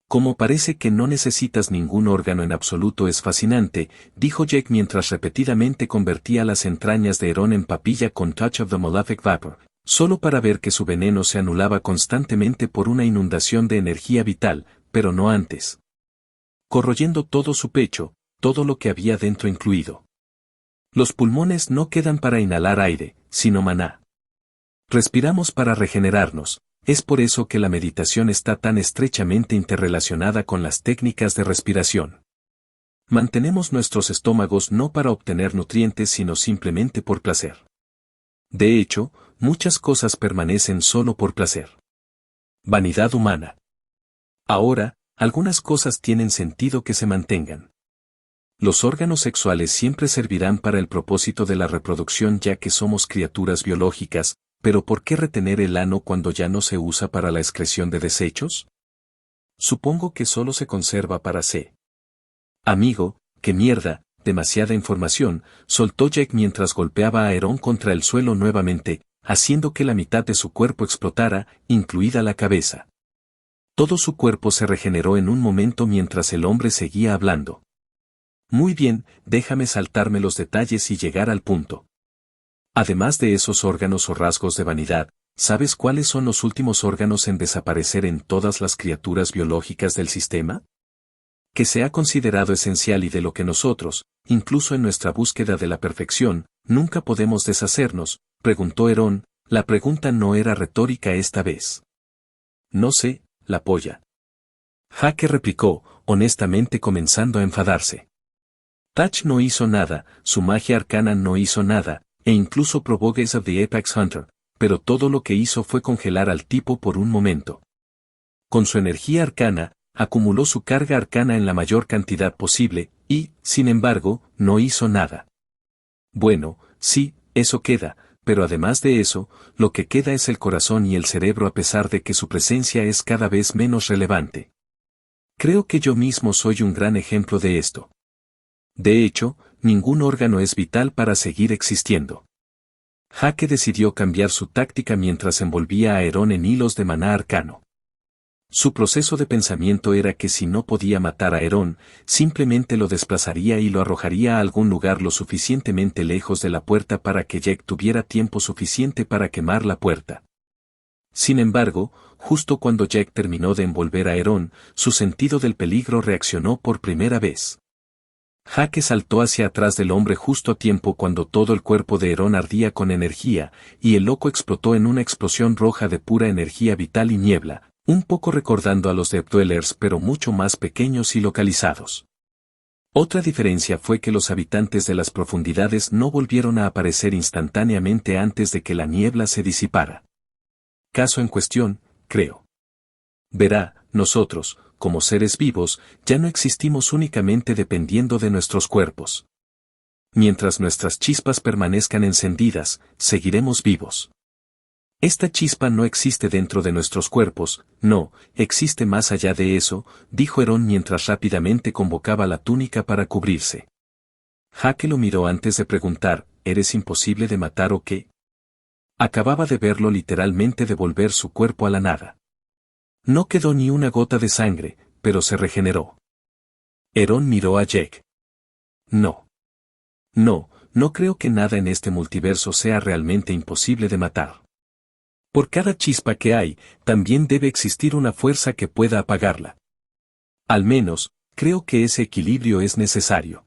Como parece que no necesitas ningún órgano en absoluto es fascinante, dijo Jack mientras repetidamente convertía las entrañas de Herón en papilla con Touch of the Malefic Vapor, solo para ver que su veneno se anulaba constantemente por una inundación de energía vital, pero no antes. Corroyendo todo su pecho, todo lo que había dentro incluido. Los pulmones no quedan para inhalar aire, sino maná. Respiramos para regenerarnos, es por eso que la meditación está tan estrechamente interrelacionada con las técnicas de respiración. Mantenemos nuestros estómagos no para obtener nutrientes sino simplemente por placer. De hecho, muchas cosas permanecen solo por placer. Vanidad humana. Ahora, algunas cosas tienen sentido que se mantengan. Los órganos sexuales siempre servirán para el propósito de la reproducción ya que somos criaturas biológicas, pero ¿por qué retener el ano cuando ya no se usa para la excreción de desechos? Supongo que solo se conserva para C. Amigo, qué mierda, demasiada información, soltó Jack mientras golpeaba a Herón contra el suelo nuevamente, haciendo que la mitad de su cuerpo explotara, incluida la cabeza. Todo su cuerpo se regeneró en un momento mientras el hombre seguía hablando. Muy bien, déjame saltarme los detalles y llegar al punto. Además de esos órganos o rasgos de vanidad, ¿sabes cuáles son los últimos órganos en desaparecer en todas las criaturas biológicas del sistema? Que se ha considerado esencial y de lo que nosotros, incluso en nuestra búsqueda de la perfección, nunca podemos deshacernos, preguntó Herón. La pregunta no era retórica esta vez. No sé, la polla. Jake replicó, honestamente comenzando a enfadarse. Touch no hizo nada, su magia arcana no hizo nada, e incluso probó Gaze of the Apex Hunter, pero todo lo que hizo fue congelar al tipo por un momento. Con su energía arcana, acumuló su carga arcana en la mayor cantidad posible, y, sin embargo, no hizo nada. Bueno, sí, eso queda, pero además de eso, lo que queda es el corazón y el cerebro a pesar de que su presencia es cada vez menos relevante. Creo que yo mismo soy un gran ejemplo de esto. De hecho, ningún órgano es vital para seguir existiendo. Jake decidió cambiar su táctica mientras envolvía a Herón en hilos de maná arcano. Su proceso de pensamiento era que si no podía matar a Herón, simplemente lo desplazaría y lo arrojaría a algún lugar lo suficientemente lejos de la puerta para que Jack tuviera tiempo suficiente para quemar la puerta. Sin embargo, justo cuando Jack terminó de envolver a Herón, su sentido del peligro reaccionó por primera vez. Jake saltó hacia atrás del hombre justo a tiempo cuando todo el cuerpo de Herón ardía con energía, y el loco explotó en una explosión roja de pura energía vital y niebla, un poco recordando a los Deep Dwellers pero mucho más pequeños y localizados. Otra diferencia fue que los habitantes de las profundidades no volvieron a aparecer instantáneamente antes de que la niebla se disipara. Caso en cuestión, creo. Verá, nosotros, como seres vivos, ya no existimos únicamente dependiendo de nuestros cuerpos. Mientras nuestras chispas permanezcan encendidas, seguiremos vivos. Esta chispa no existe dentro de nuestros cuerpos, no, existe más allá de eso, dijo Herón mientras rápidamente convocaba la túnica para cubrirse. Jake lo miró antes de preguntar, ¿eres imposible de matar o qué? Acababa de verlo literalmente devolver su cuerpo a la nada. No quedó ni una gota de sangre, pero se regeneró. Herón miró a Jack. No. No creo que nada en este multiverso sea realmente imposible de matar. Por cada chispa que hay, también debe existir una fuerza que pueda apagarla. Al menos, creo que ese equilibrio es necesario.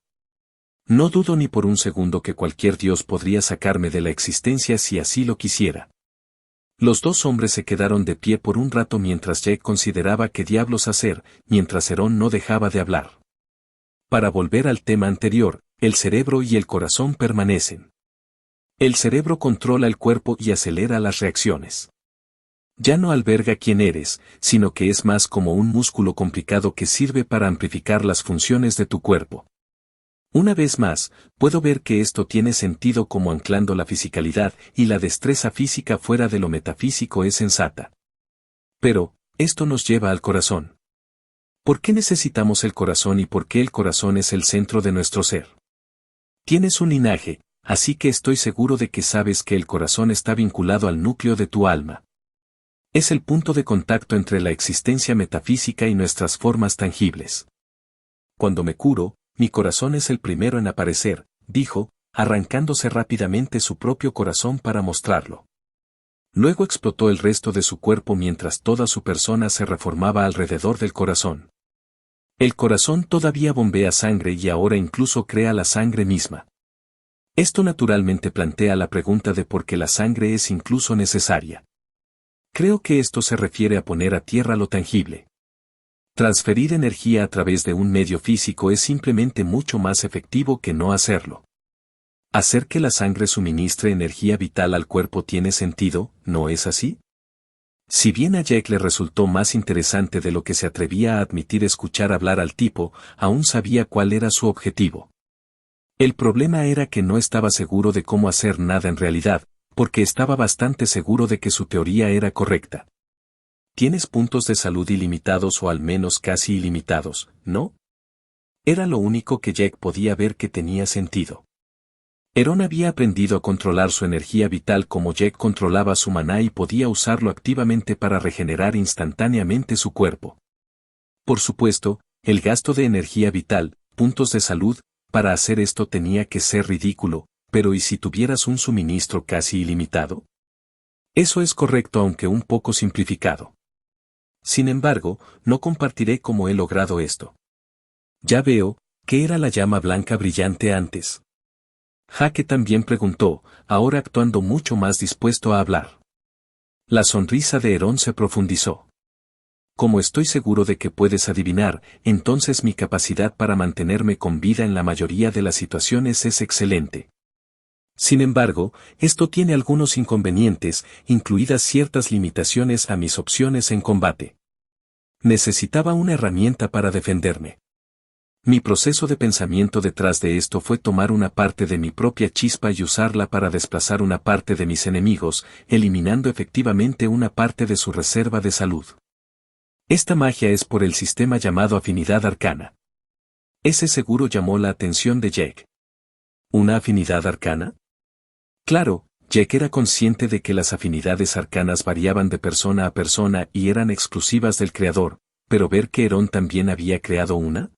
No dudo ni por un segundo que cualquier dios podría sacarme de la existencia si así lo quisiera. Los dos hombres se quedaron de pie por un rato mientras Jack consideraba qué diablos hacer, mientras Herón no dejaba de hablar. Para volver al tema anterior, el cerebro y el corazón permanecen. El cerebro controla el cuerpo y acelera las reacciones. Ya no alberga quién eres, sino que es más como un músculo complicado que sirve para amplificar las funciones de tu cuerpo. Una vez más, puedo ver que esto tiene sentido como anclando la fisicalidad y la destreza física fuera de lo metafísico es sensata. Pero, esto nos lleva al corazón. ¿Por qué necesitamos el corazón y por qué el corazón es el centro de nuestro ser? Tienes un linaje, así que estoy seguro de que sabes que el corazón está vinculado al núcleo de tu alma. Es el punto de contacto entre la existencia metafísica y nuestras formas tangibles. Cuando me curo, mi corazón es el primero en aparecer, dijo, arrancándose rápidamente su propio corazón para mostrarlo. Luego explotó el resto de su cuerpo mientras toda su persona se reformaba alrededor del corazón. El corazón todavía bombea sangre y ahora incluso crea la sangre misma. Esto naturalmente plantea la pregunta de por qué la sangre es incluso necesaria. Creo que esto se refiere a poner a tierra lo tangible. Transferir energía a través de un medio físico es simplemente mucho más efectivo que no hacerlo. Hacer que la sangre suministre energía vital al cuerpo tiene sentido, ¿no es así? Si bien a Jack le resultó más interesante de lo que se atrevía a admitir escuchar hablar al tipo, aún sabía cuál era su objetivo. El problema era que no estaba seguro de cómo hacer nada en realidad, porque estaba bastante seguro de que su teoría era correcta. Tienes puntos de salud ilimitados o al menos casi ilimitados, ¿no? Era lo único que Jack podía ver que tenía sentido. Herón había aprendido a controlar su energía vital como Jack controlaba su maná y podía usarlo activamente para regenerar instantáneamente su cuerpo. Por supuesto, el gasto de energía vital, puntos de salud, para hacer esto tenía que ser ridículo, pero ¿y si tuvieras un suministro casi ilimitado? Eso es correcto aunque un poco simplificado. Sin embargo, no compartiré cómo he logrado esto. Ya veo, ¿qué era la llama blanca brillante antes? Jake también preguntó, ahora actuando mucho más dispuesto a hablar. La sonrisa de Herón se profundizó. Como estoy seguro de que puedes adivinar, entonces mi capacidad para mantenerme con vida en la mayoría de las situaciones es excelente. Sin embargo, esto tiene algunos inconvenientes, incluidas ciertas limitaciones a mis opciones en combate. Necesitaba una herramienta para defenderme. Mi proceso de pensamiento detrás de esto fue tomar una parte de mi propia chispa y usarla para desplazar una parte de mis enemigos, eliminando efectivamente una parte de su reserva de salud. Esta magia es por el sistema llamado afinidad arcana. Ese seguro llamó la atención de Jack. ¿Una afinidad arcana? Claro, Jack era consciente de que las afinidades arcanas variaban de persona a persona y eran exclusivas del creador, pero ver que Herón también había creado una.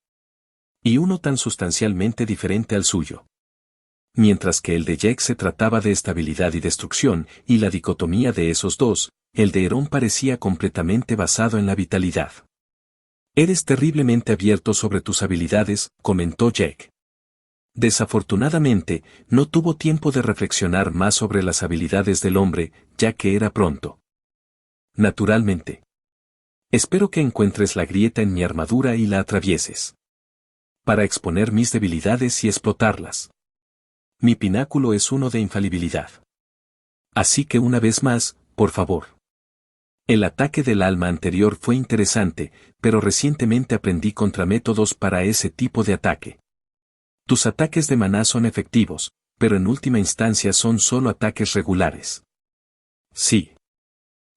Y uno tan sustancialmente diferente al suyo. Mientras que el de Jack se trataba de estabilidad y destrucción, y la dicotomía de esos dos, el de Herón parecía completamente basado en la vitalidad. Eres terriblemente abierto sobre tus habilidades, comentó Jack. Desafortunadamente, no tuvo tiempo de reflexionar más sobre las habilidades del hombre, ya que era pronto. Naturalmente. Espero que encuentres la grieta en mi armadura y la atravieses. Para exponer mis debilidades y explotarlas. Mi pináculo es uno de infalibilidad. Así que una vez más, por favor. El ataque del alma anterior fue interesante, pero recientemente aprendí contramétodos para ese tipo de ataque. Tus ataques de maná son efectivos, pero en última instancia son solo ataques regulares. Sí.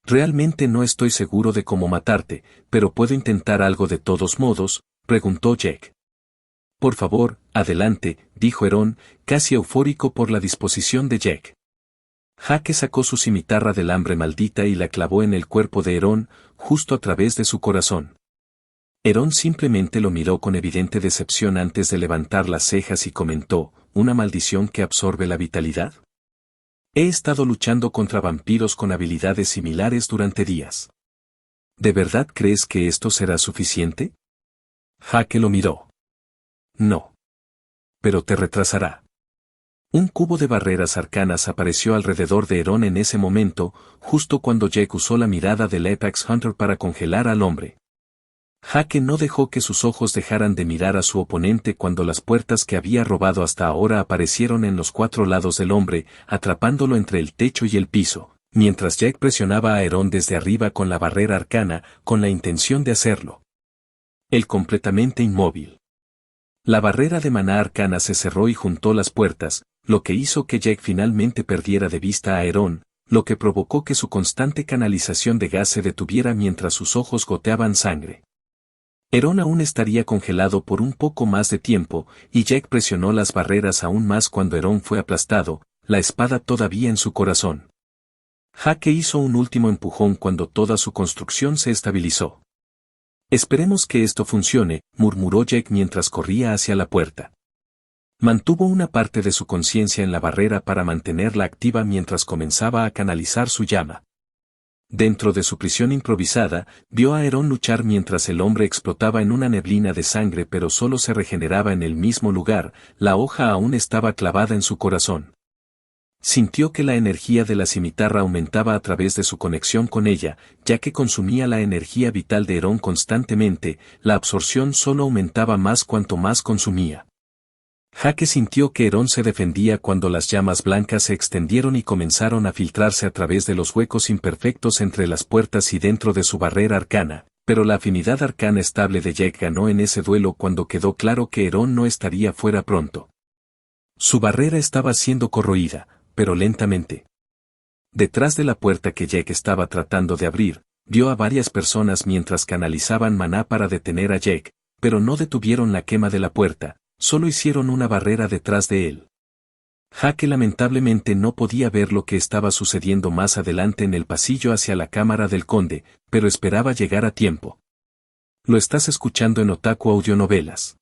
Realmente no estoy seguro de cómo matarte, pero puedo intentar algo de todos modos, preguntó Jack. Por favor, adelante, dijo Herón, casi eufórico por la disposición de Jack. Jake sacó su cimitarra del hambre maldita y la clavó en el cuerpo de Herón, justo a través de su corazón. Herón simplemente lo miró con evidente decepción antes de levantar las cejas y comentó, ¿una maldición que absorbe la vitalidad? He estado luchando contra vampiros con habilidades similares durante días. ¿De verdad crees que esto será suficiente? Jake lo miró. No. Pero te retrasará. Un cubo de barreras arcanas apareció alrededor de Herón en ese momento, justo cuando Jack usó la mirada del Apex Hunter para congelar al hombre. Jake no dejó que sus ojos dejaran de mirar a su oponente cuando las puertas que había robado hasta ahora aparecieron en los cuatro lados del hombre, atrapándolo entre el techo y el piso, mientras Jack presionaba a Herón desde arriba con la barrera arcana, con la intención de hacerlo. Él completamente inmóvil. La barrera de maná arcana se cerró y juntó las puertas, lo que hizo que Jack finalmente perdiera de vista a Herón, lo que provocó que su constante canalización de gas se detuviera mientras sus ojos goteaban sangre. Herón aún estaría congelado por un poco más de tiempo, y Jack presionó las barreras aún más cuando Herón fue aplastado, la espada todavía en su corazón. Jake hizo un último empujón cuando toda su construcción se estabilizó. Esperemos que esto funcione, murmuró Jack mientras corría hacia la puerta. Mantuvo una parte de su conciencia en la barrera para mantenerla activa mientras comenzaba a canalizar su llama. Dentro de su prisión improvisada, vio a Herón luchar mientras el hombre explotaba en una neblina de sangre pero solo se regeneraba en el mismo lugar, la hoja aún estaba clavada en su corazón. Sintió que la energía de la cimitarra aumentaba a través de su conexión con ella, ya que consumía la energía vital de Herón constantemente, la absorción solo aumentaba más cuanto más consumía. Jake sintió que Herón se defendía cuando las llamas blancas se extendieron y comenzaron a filtrarse a través de los huecos imperfectos entre las puertas y dentro de su barrera arcana, pero la afinidad arcana estable de Jack ganó en ese duelo cuando quedó claro que Herón no estaría fuera pronto. Su barrera estaba siendo corroída, pero lentamente. Detrás de la puerta que Jack estaba tratando de abrir, vio a varias personas mientras canalizaban maná para detener a Jack, pero no detuvieron la quema de la puerta, solo hicieron una barrera detrás de él. Jaque lamentablemente no podía ver lo que estaba sucediendo más adelante en el pasillo hacia la cámara del conde, pero esperaba llegar a tiempo. Lo estás escuchando en Otaku Audionovelas.